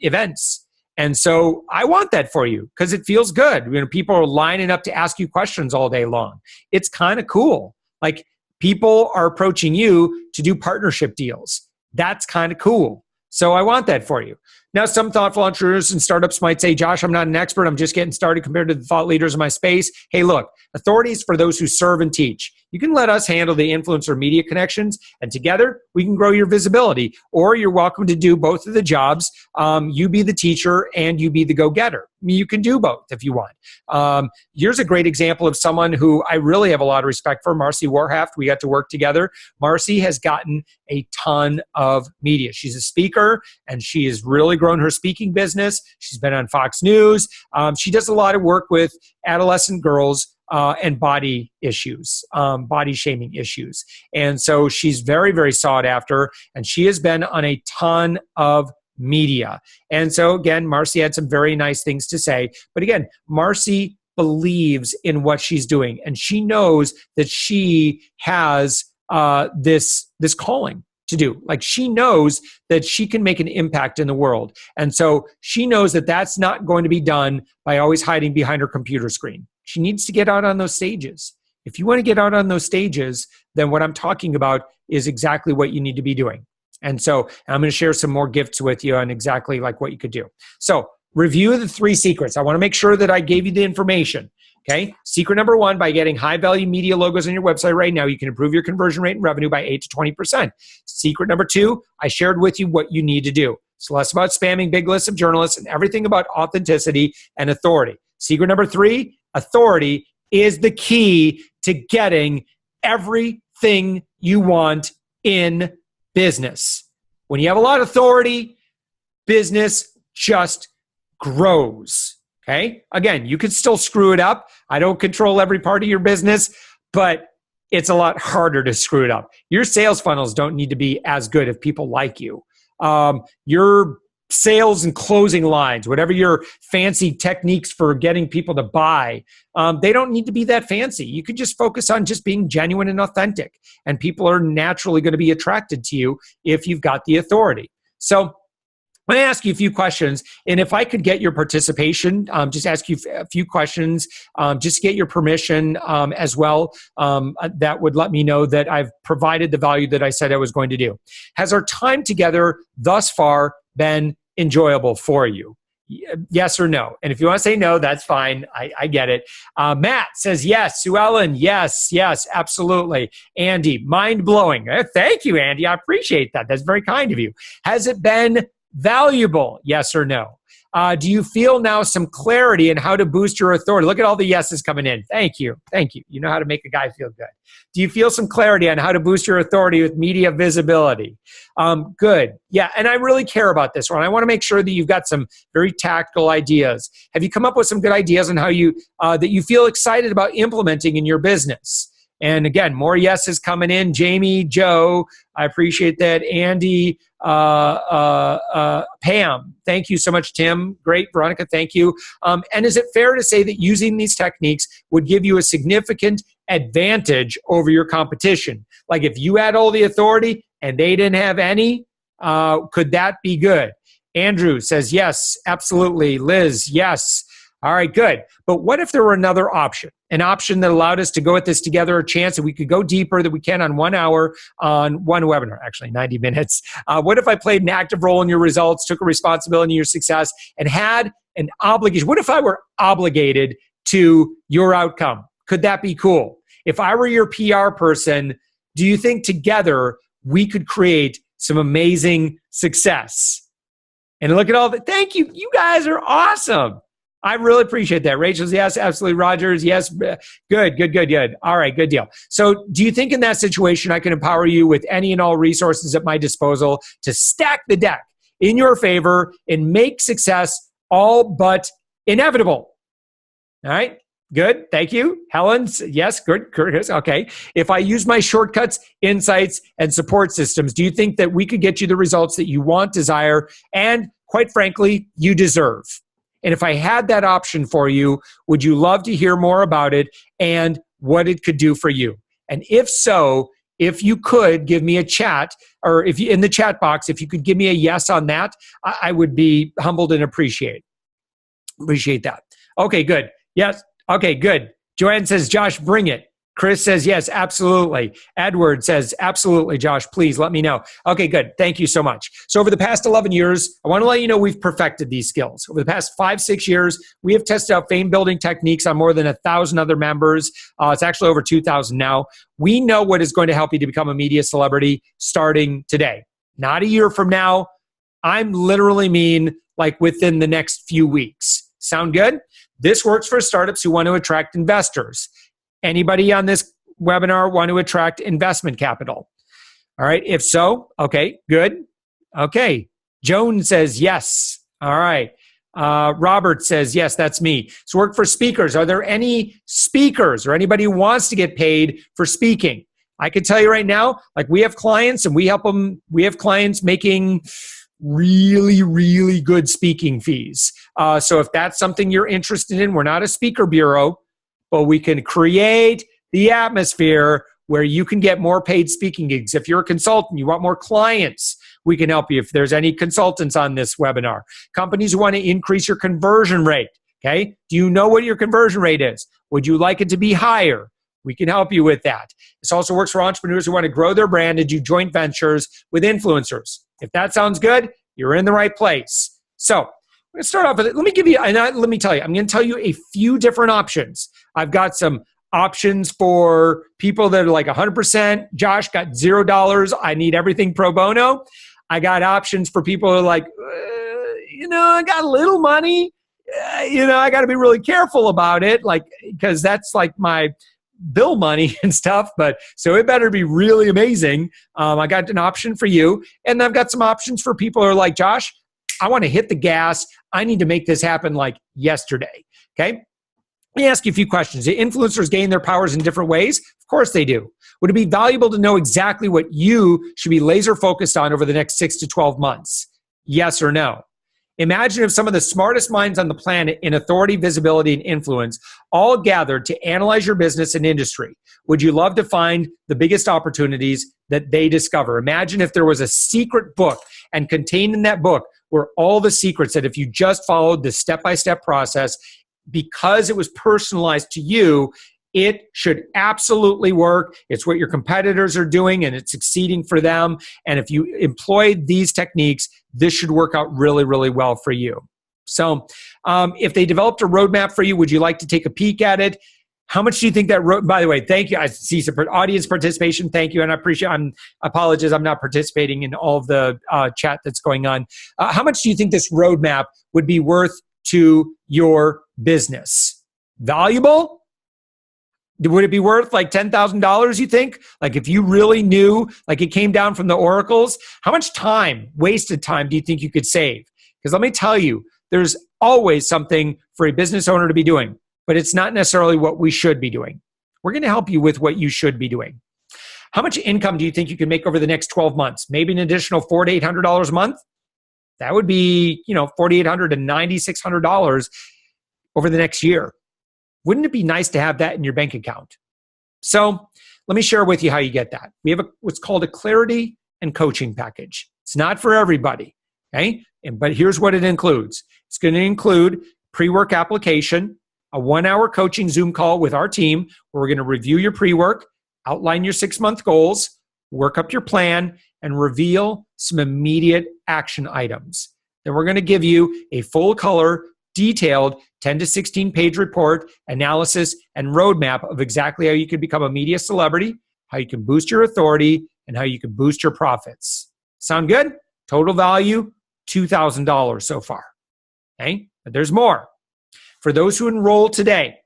S1: events. And so I want that for you because it feels good. People are lining up to ask you questions all day long. It's kind of cool. Like people are approaching you to do partnership deals. That's kind of cool. So I want that for you. Now, some thoughtful entrepreneurs and startups might say, Josh, I'm not an expert. I'm just getting started compared to the thought leaders in my space. Hey, look, authority is for those who serve and teach. You can let us handle the influencer media connections, and together we can grow your visibility. Or you're welcome to do both of the jobs. You be the teacher and you be the go-getter. I mean, you can do both if you want. Here's a great example of someone who I really have a lot of respect for, Marcy Warhaft. We got to work together. Marcy has gotten a ton of media. She's a speaker, and she has really grown her speaking business. She's been on Fox News. She does a lot of work with adolescent girls and body issues, body shaming issues. And so she's very, very sought after, and she has been on a ton of media. And so again, Marcy had some very nice things to say. But again, Marcy believes in what she's doing, and she knows that she has this calling to do. Like she knows that she can make an impact in the world. And so she knows that that's not going to be done by always hiding behind her computer screen. She needs to get out on those stages. If you want to get out on those stages, then what I'm talking about is exactly what you need to be doing. And so I'm going to share some more gifts with you on exactly like what you could do. So review the 3 secrets. I want to make sure that I gave you the information. Okay. Secret number 1, by getting high value media logos on your website right now, you can improve your conversion rate and revenue by 8 to 20%. Secret number 2, I shared with you what you need to do. It's less about spamming big lists of journalists and everything about authenticity and authority. Secret number 3, authority is the key to getting everything you want in business. When you have a lot of authority, business just grows. Okay. Again, you could still screw it up. I don't control every part of your business, but it's a lot harder to screw it up. Your sales funnels don't need to be as good if people like you. Your sales and closing lines, whatever your fancy techniques for getting people to buy, they don't need to be that fancy. You could just focus on just being genuine and authentic, and people are naturally going to be attracted to you if you've got the authority. So I'm going to ask you a few questions, and if I could get your participation, just ask you a few questions, just get your permission as well. That would let me know that I've provided the value that I said I was going to do. Has our time together thus far been enjoyable for you? Yes or no? And if you want to say no, that's fine. I get it. Matt says yes. Sue Ellen, yes, absolutely. Andy, mind-blowing. Thank you, Andy. I appreciate that. That's very kind of you. Has it been valuable? Yes or no? Do you feel now some clarity in how to boost your authority? Look at all the yeses coming in. Thank you. You know how to make a guy feel good. Do you feel some clarity on how to boost your authority with media visibility? Good. Yeah, and I really care about this one. I want to make sure that you've got some very tactical ideas. Have you come up with some good ideas on how you that you feel excited about implementing in your business? And again, more yeses coming in. Jamie, Joe, I appreciate that. Andy, Pam, thank you so much. Tim, great. Veronica, thank you. And is it fair to say that using these techniques would give you a significant advantage over your competition? Like if you had all the authority and they didn't have any, could that be good? Andrew says, yes, absolutely. Liz, yes. All right, good. But what if there were another option, an option that allowed us to go at this together, a chance that we could go deeper that we can on 1 hour on one webinar, actually 90 minutes. What if I played an active role in your results, took a responsibility in your success, and had an obligation? What if I were obligated to your outcome? Could that be cool? If I were your PR person, do you think together we could create some amazing success? And look at all that. Thank you. You guys are awesome. I really appreciate that. Rachel's yes, absolutely. Rogers, yes. Good. All right, good deal. So do you think in that situation I can empower you with any and all resources at my disposal to stack the deck in your favor and make success all but inevitable? All right, good. Thank you. Helen's yes, good. Curtis, okay. If I use my shortcuts, insights, and support systems, do you think that we could get you the results that you want, desire, and quite frankly, you deserve? And if I had that option for you, would you love to hear more about it and what it could do for you? And if so, if you could give me a chat, or if you in the chat box, if you could give me a yes on that, I would be humbled and appreciate that. Okay, good. Yes. Okay, good. Joanne says, Josh, bring it. Chris says, yes, absolutely. Edward says, absolutely, Josh, please let me know. Okay, good. Thank you so much. So over the past 11 years, I want to let you know we've perfected these skills. Over the past 5-6 years, we have tested out fame-building techniques on more than 1,000 other members. It's actually over 2,000 now. We know what is going to help you to become a media celebrity starting today. Not a year from now. I'm literally mean like within the next few weeks. Sound good? This works for startups who want to attract investors. Anybody on this webinar want to attract investment capital? All right. If so, okay, good. Okay. Joan says yes. All right. Robert says, yes, that's me. So work for speakers. Are there any speakers or anybody who wants to get paid for speaking? I can tell you right now, like we have clients and we help them. We have clients making really, really good speaking fees. So if that's something you're interested in, we're not a speaker bureau, but we can create the atmosphere where you can get more paid speaking gigs. If you're a consultant, you want more clients, we can help you. If there's any consultants on this webinar, companies who want to increase your conversion rate, okay? Do you know what your conversion rate is? Would you like it to be higher? We can help you with that. This also works for entrepreneurs who want to grow their brand and do joint ventures with influencers. If that sounds good, you're in the right place. So going to start off with it. Let me tell you, I'm going to tell you a few different options. I've got some options for people that are like 100%. Josh, got $0. I need everything pro bono. I got options for people who are like, I got a little money. I got to be really careful about it, because that's like my bill money and stuff. But so it better be really amazing. I got an option for you, and I've got some options for people who are like, Josh, I want to hit the gas. I need to make this happen like yesterday. Okay. Let me ask you a few questions. Do influencers gain their powers in different ways? Of course they do. Would it be valuable to know exactly what you should be laser focused on over the next 6 to 12 months? Yes or no? Imagine if some of the smartest minds on the planet in authority, visibility, and influence all gathered to analyze your business and industry. Would you love to find the biggest opportunities that they discover? Imagine if there was a secret book, and contained in that book were all the secrets that if you just followed the step-by-step process, because it was personalized to you, it should absolutely work. It's what your competitors are doing, and it's succeeding for them. And if you employ these techniques, this should work out really, really well for you. So if they developed a roadmap for you, would you like to take a peek at it? How much do you think that by the way, thank you. I see some audience participation. Thank you. And I apologize. I'm not participating in all of the chat that's going on. How much do you think this roadmap would be worth to your business? Valuable? Would it be worth like $10,000, you think? Like if you really knew, like it came down from the oracles, how much time, wasted time, do you think you could save? Because let me tell you, there's always something for a business owner to be doing, but it's not necessarily what we should be doing. We're going to help you with what you should be doing. How much income do you think you can make over the next 12 months? Maybe an additional $400 to $800 a month? That would be, $4,800 to $9,600 over the next year. Wouldn't it be nice to have that in your bank account? So let me share with you how you get that. We have what's called a clarity and coaching package. It's not for everybody, okay? But here's what it includes. It's going to include pre-work application, a 1-hour coaching Zoom call with our team where we're going to review your pre-work, outline your 6-month goals, work up your plan, and reveal some immediate action items. Then we're going to give you a full color, detailed 10 to 16 page report, analysis, and roadmap of exactly how you can become a media celebrity, how you can boost your authority, and how you can boost your profits. Sound good? Total value, $2,000 so far. Okay? But there's more. For those who enroll today,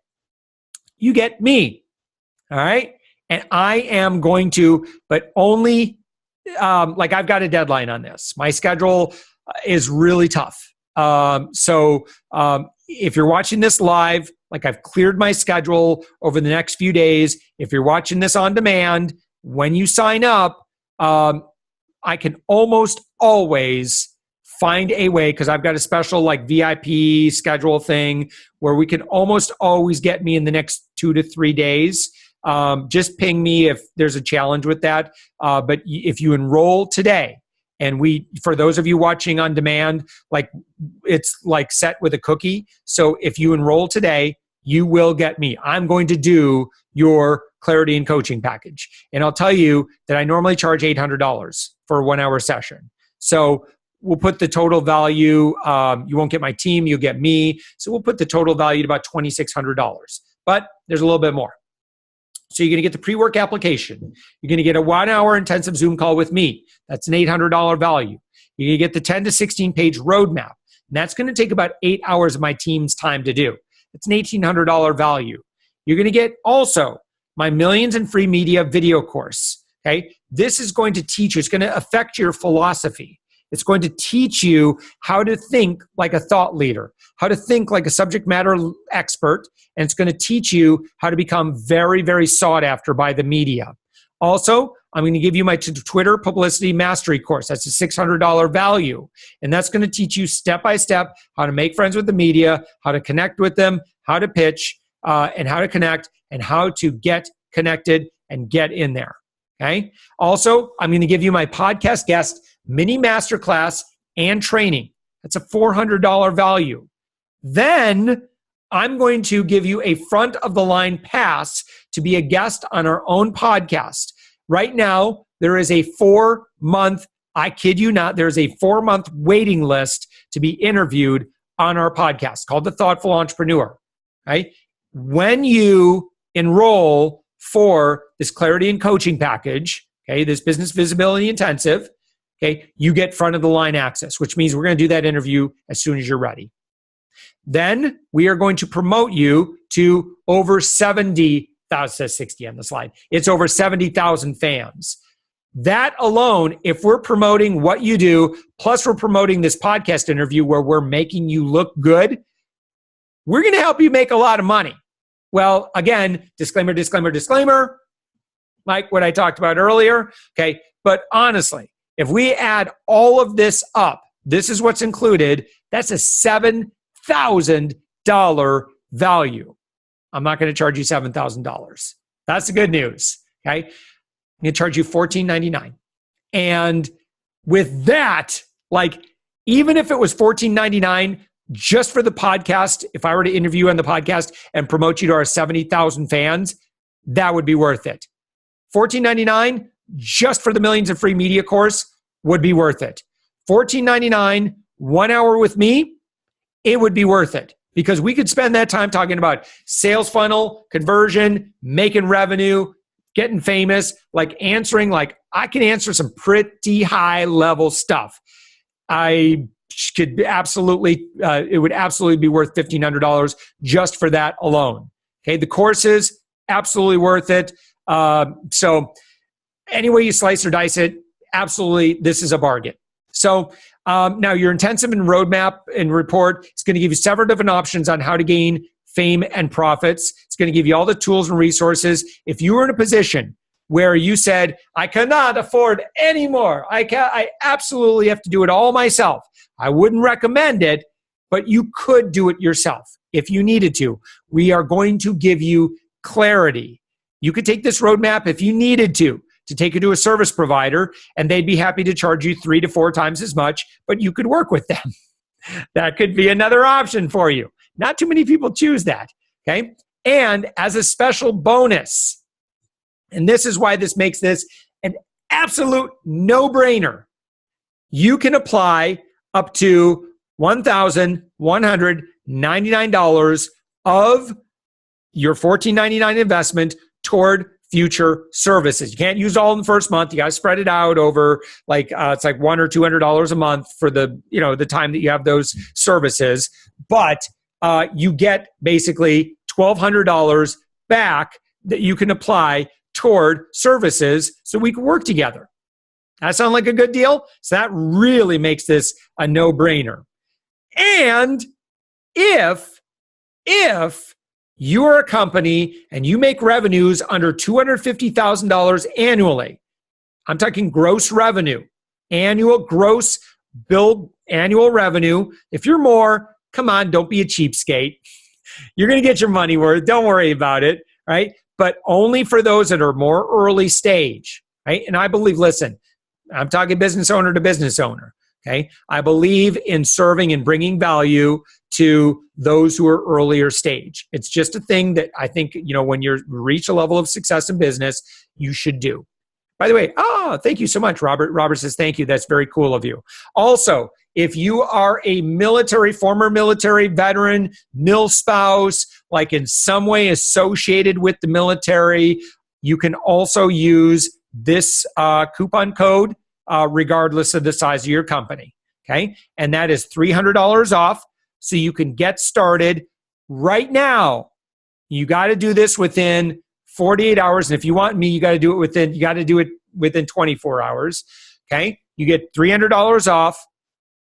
S1: you get me. All right? And I am going to, but only, I've got a deadline on this. My schedule is really tough. If you're watching this live, I've cleared my schedule over the next few days. If you're watching this on demand, when you sign up, I can almost always find a way, because I've got a special VIP schedule thing where we can almost always get me in the next 2 to 3 days. Just ping me if there's a challenge with that. But if you enroll today, and for those of you watching on demand, it's set with a cookie. So if you enroll today, you will get me. I'm going to do your clarity and coaching package. And I'll tell you that I normally charge $800 for a 1-hour session. So we'll put the total value, you won't get my team, you'll get me. So we'll put the total value to about $2,600. But there's a little bit more. So you're going to get the pre-work application. You're going to get a 1-hour intensive Zoom call with me. That's an $800 value. You're going to get the 10 to 16 page roadmap. And that's going to take about 8 hours of my team's time to do. It's an $1,800 value. You're going to get also my Millions in Free Media video course. Okay. This is going to teach you, it's going to affect your philosophy. It's going to teach you how to think like a thought leader, how to think like a subject matter expert, and it's going to teach you how to become very, very sought after by the media. Also, I'm going to give you my Twitter Publicity Mastery course. That's a $600 value, and that's going to teach you step-by-step how to make friends with the media, how to connect with them, how to pitch, and how to connect, and how to get connected and get in there. Okay. Also, I'm going to give you my podcast guest mini masterclass and training. That's a $400 value. Then I'm going to give you a front of the line pass to be a guest on our own podcast. Right now, there is a 4-month, I kid you not, there's a 4-month waiting list to be interviewed on our podcast called The Thoughtful Entrepreneur, right? When you enroll for this clarity and coaching package, okay, this business visibility intensive, okay, you get front of the line access, which means we're going to do that interview as soon as you're ready. Then we are going to promote you to over 70,000, says 60 on the slide. It's over 70,000 fans. That alone, if we're promoting what you do, plus we're promoting this podcast interview where we're making you look good, we're going to help you make a lot of money. Well, again, disclaimer, disclaimer, disclaimer, like what I talked about earlier, okay? But honestly, if we add all of this up, this is what's included, that's a $7,000 value. I'm not going to charge you $7,000. That's the good news, okay? I'm going to charge you $14.99. And with that, like, even if it was $14.99 just for the podcast, if I were to interview you on the podcast and promote you to our 70,000 fans, that would be worth it. $14.99 just for the Millions of Free Media course would be worth it. $14.99, 1 hour with me, it would be worth it because we could spend that time talking about sales funnel, conversion, making revenue, getting famous, like answering, like I can answer some pretty high level stuff. I could absolutely, it would absolutely be worth $1,500 just for that alone. Okay, the course is absolutely worth it. So any way you slice or dice it, absolutely, this is a bargain. So now your intensive and roadmap and report is going to give you several different options on how to gain fame and profits. It's going to give you all the tools and resources. If you were in a position where you said, I cannot afford any more, I absolutely have to do it all myself, I wouldn't recommend it, but you could do it yourself if you needed to. We are going to give you clarity. You could take this roadmap if you needed to take it to a service provider, and they'd be happy to charge you 3 to 4 times as much, but you could work with them. That could be another option for you. Not too many people choose that, okay? And as a special bonus, and this is why this makes this an absolute no-brainer, you can apply up to $1,199 of your $14.99 investment toward future services. You can't use all in the first month. You got to spread it out over like it's like $100 or $200 a month for the the time that you have those services. But you get basically $1,200 back that you can apply toward services, so we can work together. That sound like a good deal? So that really makes this a no-brainer. And if you're a company and you make revenues under $250,000 annually, I'm talking gross revenue, annual gross billed annual revenue. If you're more, come on, don't be a cheapskate. You're going to get your money worth. Don't worry about it, right? But only for those that are more early stage, right? And I believe, listen, I'm talking business owner to business owner, okay? I believe in serving and bringing value to those who are earlier stage. It's just a thing that I think, when you reach a level of success in business, you should do. By the way, thank you so much, Robert. Robert says, thank you. That's very cool of you. Also, if you are a former military veteran, mil spouse, like in some way associated with the military, you can also use this coupon code regardless of the size of your company, okay? And that is $300 off. So you can get started right now. You got to do this within 48 hours. And if you want me, you got to do it within 24 hours. Okay. You get $300 off.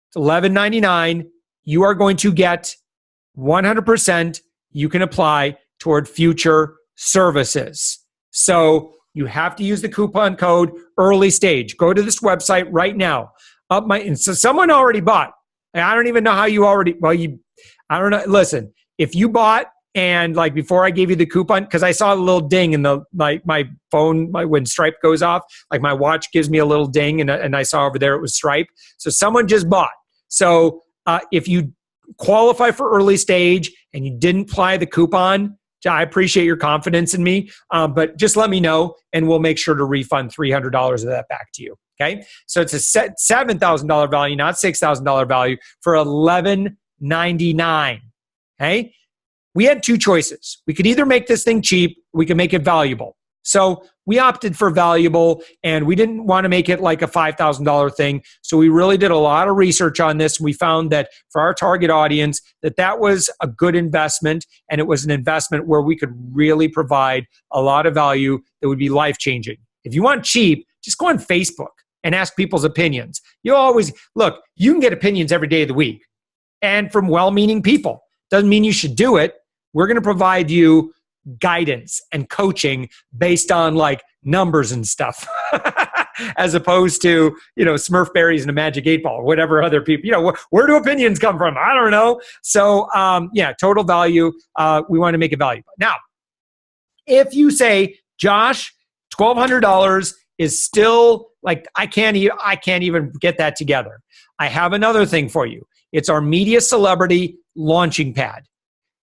S1: It's $11.99. You are going to get 100%. You can apply toward future services. So you have to use the coupon code early stage. Go to this website right now. So someone already bought. I don't even know how you already, I don't know. Listen, if you bought and like before I gave you the coupon, because I saw a little ding in my phone, when Stripe goes off, like my watch gives me a little ding and I saw over there it was Stripe. So someone just bought. So if you qualify for early stage and you didn't apply the coupon, I appreciate your confidence in me, but just let me know and we'll make sure to refund $300 of that back to you. Okay, so it's a $7,000 value, not $6,000 value for $11.99. $11.99. Okay? We had two choices. We could either make this thing cheap, or we could make it valuable. So we opted for valuable, and we didn't want to make it like a $5,000 thing. So we really did a lot of research on this. We found that for our target audience, that was a good investment, and it was an investment where we could really provide a lot of value that would be life-changing. If you want cheap, just go on Facebook and ask people's opinions. You always, look, you can get opinions every day of the week and from well-meaning people. Doesn't mean you should do it. We're going to provide you guidance and coaching based on like numbers and stuff as opposed to, Smurf berries and a magic 8-ball, whatever other people, where do opinions come from? I don't know. So total value. We want to make it valuable. Now, if you say, Josh, $1,200 is still like, I can't even get that together. I have another thing for you. It's our media celebrity launching pad.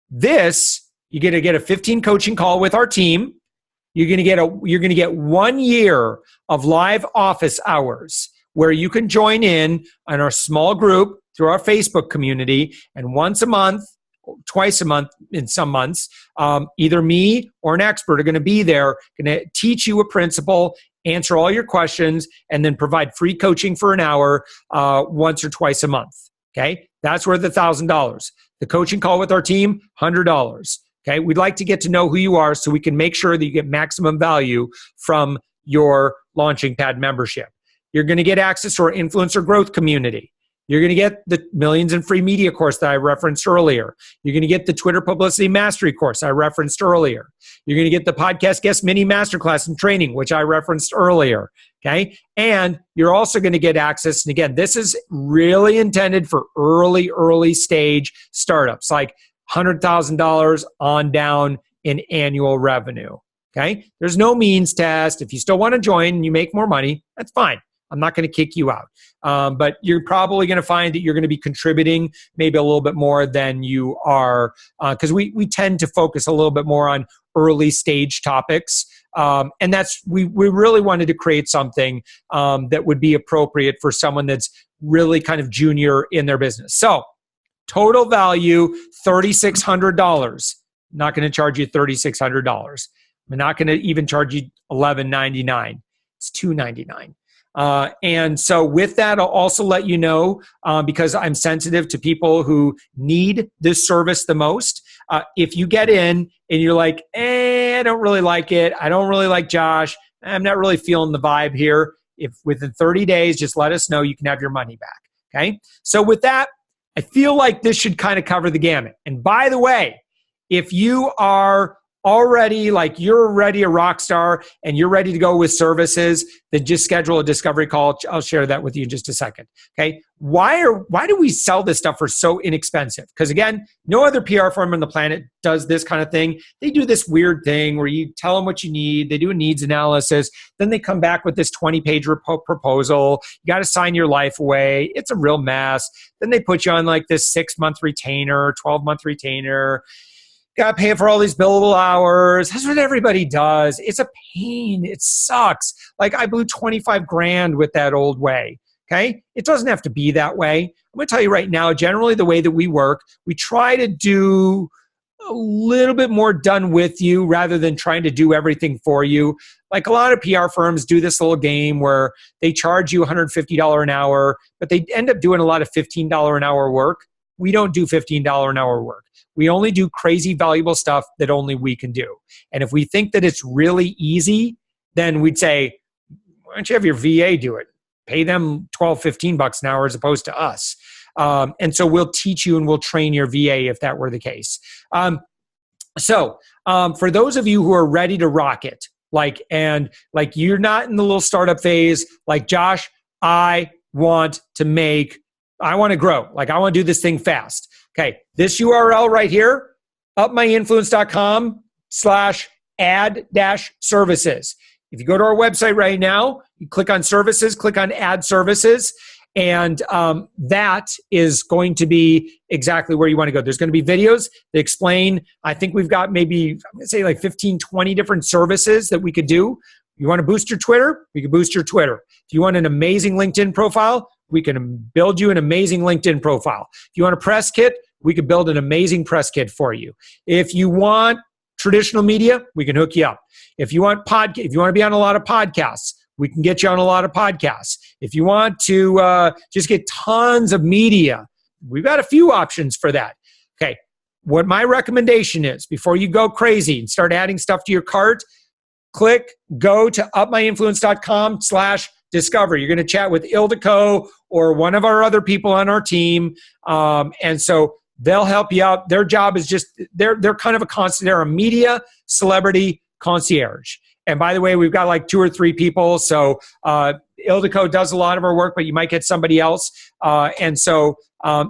S1: This, you're going to get a 15 coaching call with our team. You're going to get 1 year of live office hours where you can join in on our small group through our Facebook community, and once a month, twice a month in some months, either me or an expert are going to be there, going to teach you a principle, answer all your questions, and then provide free coaching for an hour once or twice a month. Okay, that's worth $1,000. The coaching call with our team, $100. Okay, we'd like to get to know who you are so we can make sure that you get maximum value from your launching pad membership. You're going to get access to our influencer growth community. You're going to get the Millions in Free Media course that I referenced earlier. You're going to get the Twitter Publicity Mastery course I referenced earlier. You're going to get the Podcast Guest Mini Masterclass and Training, which I referenced earlier. Okay, and you're also going to get access. And again, this is really intended for early stage startups, like $100,000 on down in annual revenue. Okay, there's no means test. If you still want to join and you make more money, that's fine. I'm not going to kick you out. But you're probably going to find that you're going to be contributing maybe a little bit more than you are, because we tend to focus a little bit more on early stage topics. And we really wanted to create something that would be appropriate for someone that's really kind of junior in their business. So total value, $3,600. Not going to charge you $3,600. I'm not going to even charge you $11.99. It's $2.99. And so with that, I'll also let you know, because I'm sensitive to people who need this service the most. If you get in and you're like, I don't really like it. I don't really like Josh. I'm not really feeling the vibe here. If within 30 days, just let us know. You can have your money back. Okay. So with that, I feel like this should kind of cover the gamut. And by the way, if you are already like you're already a rock star and you're ready to go with services, then just schedule a discovery call. I'll share that with you in just a second. Okay. Why do we sell this stuff for so inexpensive? Because again, no other PR firm on the planet does this kind of thing. They do this weird thing where you tell them what you need. They do a needs analysis. Then they come back with this 20-page proposal. You got to sign your life away. It's a real mess. Then they put you on like this 6-month retainer, 12-month retainer. Got to pay for all these billable hours. That's what everybody does. It's a pain. It sucks. Like I blew 25 grand with that old way. Okay. It doesn't have to be that way. I'm going to tell you right now, generally the way that we work, we try to do a little bit more done with you rather than trying to do everything for you. Like a lot of PR firms do this little game where they charge you $150 an hour, but they end up doing a lot of $15 an hour work. We don't do $15 an hour work. We only do crazy valuable stuff that only we can do. And if we think that it's really easy, then we'd say, why don't you have your VA do it? Pay them $12, $15 an hour as opposed to us. And so we'll teach you and we'll train your VA if that were the case. So for those of you who are ready to rock it, like you're not in the little startup phase, like Josh, I want to grow. Like I want to do this thing fast. Okay, this URL right here, upmyinfluence.com/add-services. If you go to our website right now, you click on services, click on add services, and that is going to be exactly where you want to go. There's going to be videos that explain, I think we've got maybe, I'm going to say like 15, 20 different services that we could do. You want to boost your Twitter? We can boost your Twitter. If you want an amazing LinkedIn profile, we can build you an amazing LinkedIn profile. If you want a press kit, we could build an amazing press kit for you. If you want traditional media, we can hook you up. If you want to be on a lot of podcasts, we can get you on a lot of podcasts. If you want to just get tons of media, we've got a few options for that. Okay, what my recommendation is, before you go crazy and start adding stuff to your cart, go to upmyinfluence.com/discover. You're going to chat with Ildiko or one of our other people on our team. And so they'll help you out. Their job is just, they're kind of they're a media celebrity concierge. And by the way, we've got like 2 or 3 people. So Ildiko does a lot of our work, but you might get somebody else. And so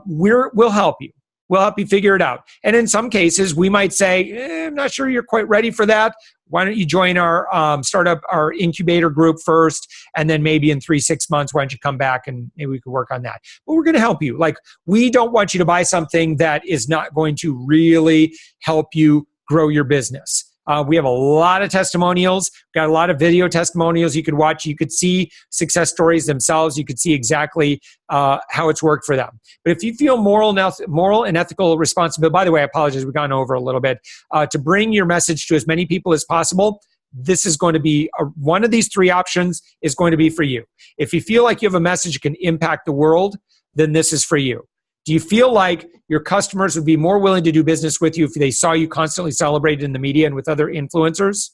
S1: we'll help you. We'll help you figure it out. And in some cases, we might say, I'm not sure you're quite ready for that. Why don't you join our startup, our incubator group first, and then maybe in 3-6 months, why don't you come back and maybe we can work on that. But we're going to help you. Like, we don't want you to buy something that is not going to really help you grow your business. We have a lot of testimonials, got a lot of video testimonials you could watch. You could see success stories themselves. You could see exactly how it's worked for them. But if you feel moral and ethical responsibility, by the way, I apologize, we've gone over a little bit, to bring your message to as many people as possible, this is going to be, one of these 3 options is going to be for you. If you feel like you have a message that can impact the world, then this is for you. Do you feel like your customers would be more willing to do business with you if they saw you constantly celebrated in the media and with other influencers?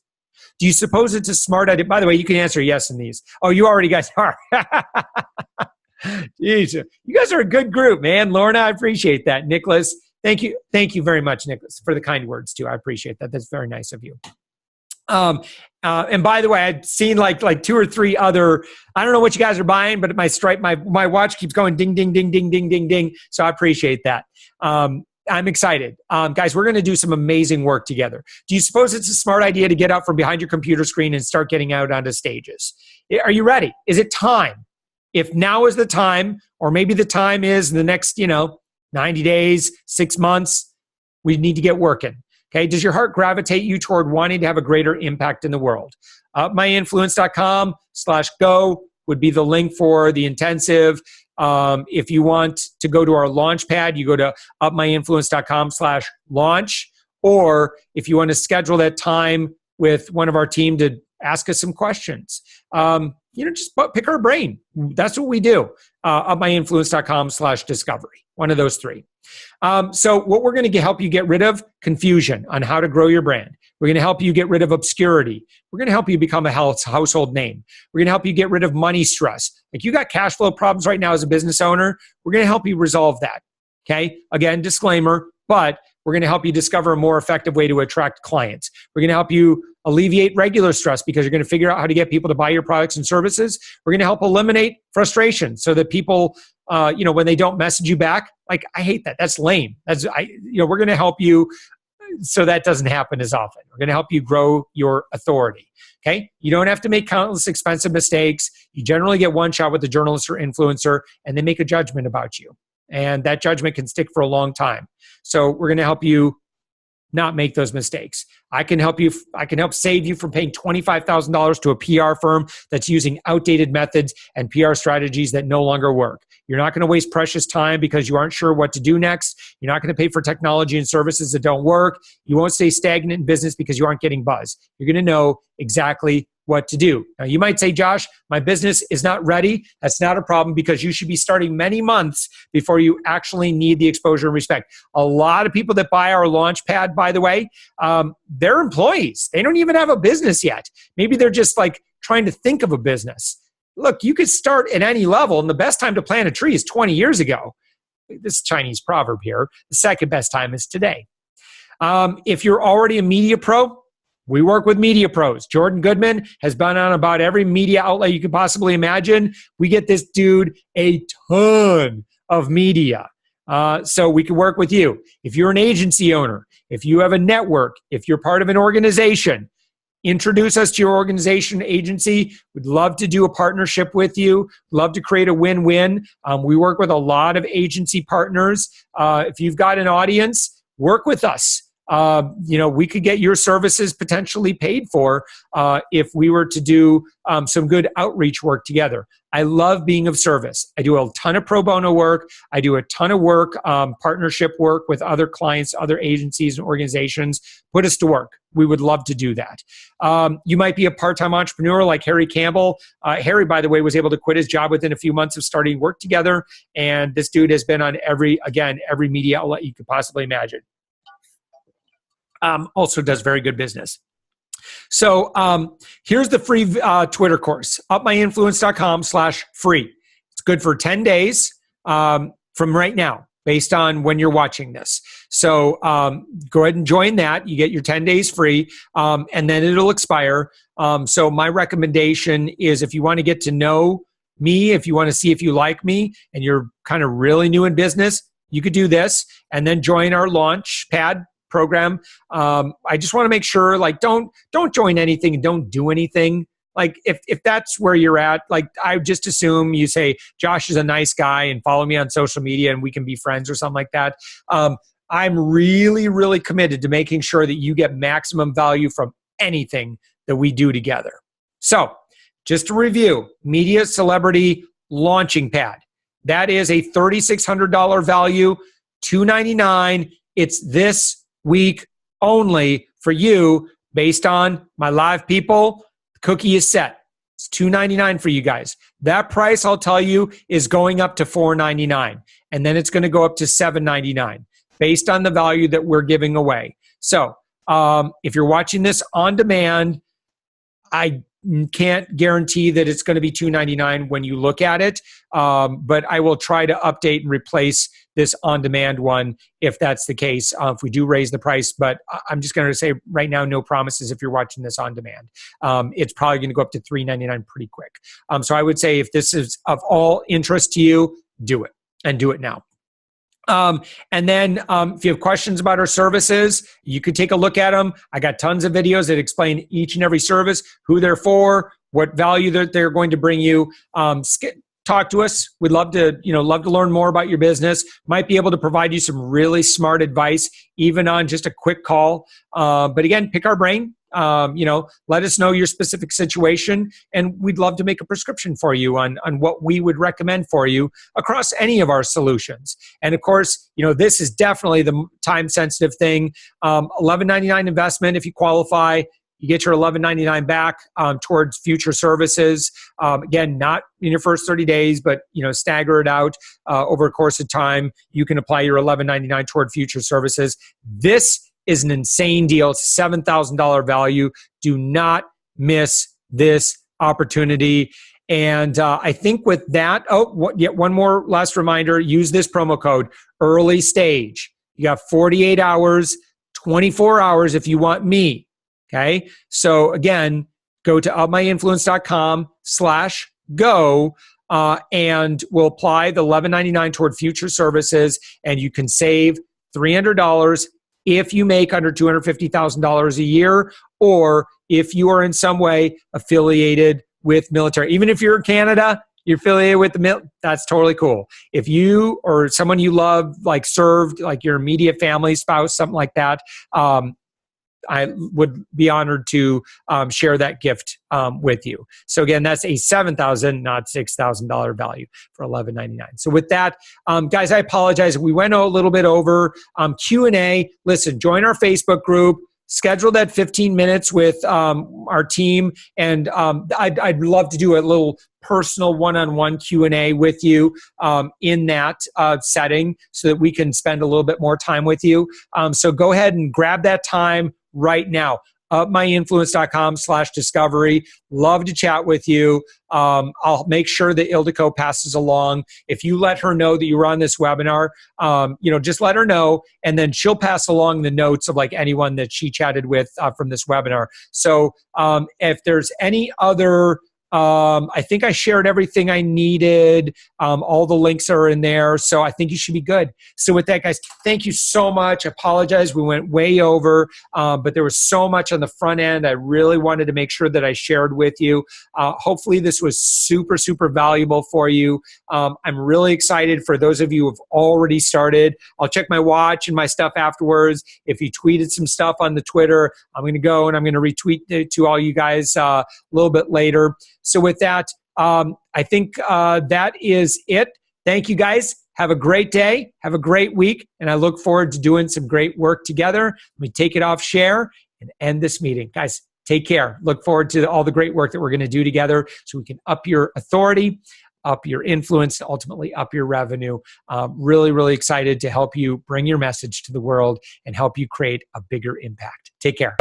S1: Do you suppose it's a smart idea? By the way, you can answer yes in these. Oh, you already guys are. Jeez, you guys are a good group, man. Lorna, I appreciate that. Nicholas, thank you. Thank you very much, Nicholas, for the kind words too. I appreciate that. That's very nice of you. And by the way, I'd seen like 2 or 3 other, I don't know what you guys are buying, but my watch keeps going ding, ding, ding, ding, ding, ding, ding. So I appreciate that. I'm excited. Guys, we're going to do some amazing work together. Do you suppose it's a smart idea to get out from behind your computer screen and start getting out onto stages? Are you ready? Is it time? If now is the time, or maybe the time is in the next, 90 days, 6 months, we need to get working. Okay, does your heart gravitate you toward wanting to have a greater impact in the world? UpMyInfluence.com/go would be the link for the intensive. If you want to go to our launch pad, you go to UpMyInfluence.com/launch. Or if you want to schedule that time with one of our team to ask us some questions, just pick our brain. That's what we do. UpMyInfluence.com/discovery. One of those 3. So what we're going to help you get rid of confusion on how to grow your brand. We're going to help you get rid of obscurity. We're going to help you become a household name. We're going to help you get rid of money stress. Like, you got cash flow problems right now as a business owner. We're going to help you resolve that. Okay. Again, disclaimer, but we're going to help you discover a more effective way to attract clients. We're going to help you alleviate regular stress because you're going to figure out how to get people to buy your products and services. We're going to help eliminate frustration so that people, when they don't message you back, like, I hate that. That's lame. We're going to help you so that doesn't happen as often. We're going to help you grow your authority. Okay. You don't have to make countless expensive mistakes. You generally get one shot with a journalist or influencer, and they make a judgment about you. And that judgment can stick for a long time. So we're going to help you not make those mistakes. I can help save you from paying $25,000 to a PR firm that's using outdated methods and PR strategies that no longer work. You're not going to waste precious time because you aren't sure what to do next. You're not going to pay for technology and services that don't work. You won't stay stagnant in business because you aren't getting buzz. You're going to know exactly what to do. Now, you might say, Josh, my business is not ready. That's not a problem, because you should be starting many months before you actually need the exposure and respect. A lot of people that buy our launch pad, by the way, they're employees. They don't even have a business yet. Maybe they're just like trying to think of a business. Look, you could start at any level, and the best time to plant a tree is 20 years ago. This Chinese proverb here. The second best time is today. If you're already a media pro, we work with media pros. Jordan Goodman has been on about every media outlet you could possibly imagine. We get this dude a ton of media. So we can work with you. If you're an agency owner, if you have a network, if you're part of an organization, introduce us to your organization, agency. We'd love to do a partnership with you. Love to create a win-win. We work with a lot of agency partners. If you've got an audience, work with us. we could get your services potentially paid for if we were to do some good outreach work together. I love being of service. I do a ton of pro bono work. I do a ton of work, partnership work with other clients, other agencies and organizations. Put us to work. We would love to do that. You might be a part-time entrepreneur like Harry Campbell. Harry, by the way, was able to quit his job within a few months of starting work together. And this dude has been on every media outlet you could possibly imagine. Also does very good business. So here's the free Twitter course, UpMyInfluence.com/free. It's good for 10 days from right now, based on when you're watching this. So go ahead and join that. You get your 10 days free, and then it'll expire. So my recommendation is, if you want to get to know me, if you want to see if you like me, and you're kind of really new in business, you could do this, and then join our launch pad program. I just want to make sure, don't join anything and don't do anything. If that's where you're at, I just assume you say, Josh is a nice guy and follow me on social media and we can be friends or something like that. I'm really, really committed to making sure that you get maximum value from anything that we do together. So just to review, Media Celebrity Launching Pad. That is a $3,600 value, $299. It's this week only for you, based on my live people. The cookie is set. It's $299 for you guys. That price, I'll tell you, is going up to $499, and then it's going to go up to $799 based on the value that we're giving away. So if you're watching this on demand, I can't guarantee that it's going to be $299 when you look at it, but I will try to update and replace this on-demand one if that's the case, if we do raise the price. But I'm just going to say right now, no promises if you're watching this on demand. It's probably going to go up to $399 pretty quick. So I would say, if this is of all interest to you, do it, and do it now. And then if you have questions about our services, you could take a look at them. I got tons of videos that explain each and every service, who they're for, what value that they're going to bring you. Talk to us. We'd love to learn more about your business. Might be able to provide you some really smart advice, even on just a quick call. But again, pick our brain. Let us know your specific situation, and we'd love to make a prescription for you on what we would recommend for you across any of our solutions. And of course, this is definitely the time-sensitive thing. $11.99 investment if you qualify. You get your $11.99 back towards future services. Again, not in your first 30 days, but stagger it out over a course of time. You can apply your $11.99 toward future services. This is an insane deal. It's a $7,000 value. Do not miss this opportunity. And I think with that, one more last reminder, use this promo code, early stage. You got 48 hours, 24 hours if you want me. Okay. So again, go to UpMyInfluence.com/go and we'll apply the $11.99 toward future services, and you can save $300 if you make under $250,000 a year, or if you are in some way affiliated with military. Even if you're in Canada, you're affiliated with the that's totally cool. If you or someone you love, served, your immediate family, spouse, something like that, I would be honored to share that gift with you. So again, that's a $7,000, not $6,000 value for $11.99. So with that, guys, I apologize. We went a little bit over Q&A. Listen, join our Facebook group. Schedule that 15 minutes with our team, and I'd love to do a little personal one-on-one Q&A with you in that setting, so that we can spend a little bit more time with you. So go ahead and grab that time right now. UpMyInfluence.com/discovery. Love to chat with you. I'll make sure that Ildiko passes along. If you let her know that you were on this webinar, just let her know, and then she'll pass along the notes of anyone that she chatted with from this webinar. So if there's any other I think I shared everything I needed. All the links are in there. So I think you should be good. So with that, guys, thank you so much. I apologize. We went way over, but there was so much on the front end. I really wanted to make sure that I shared with you. Hopefully this was super, super valuable for you. I'm really excited for those of you who have already started. I'll check my watch and my stuff afterwards. If you tweeted some stuff on the Twitter, I'm going to go and I'm going to retweet it to all you guys a little bit later. So with that, I think that is it. Thank you, guys. Have a great day. Have a great week. And I look forward to doing some great work together. Let me take it off share and end this meeting. Guys, take care. Look forward to all the great work that we're going to do together so we can up your authority, up your influence, ultimately up your revenue. Really, really excited to help you bring your message to the world and help you create a bigger impact. Take care.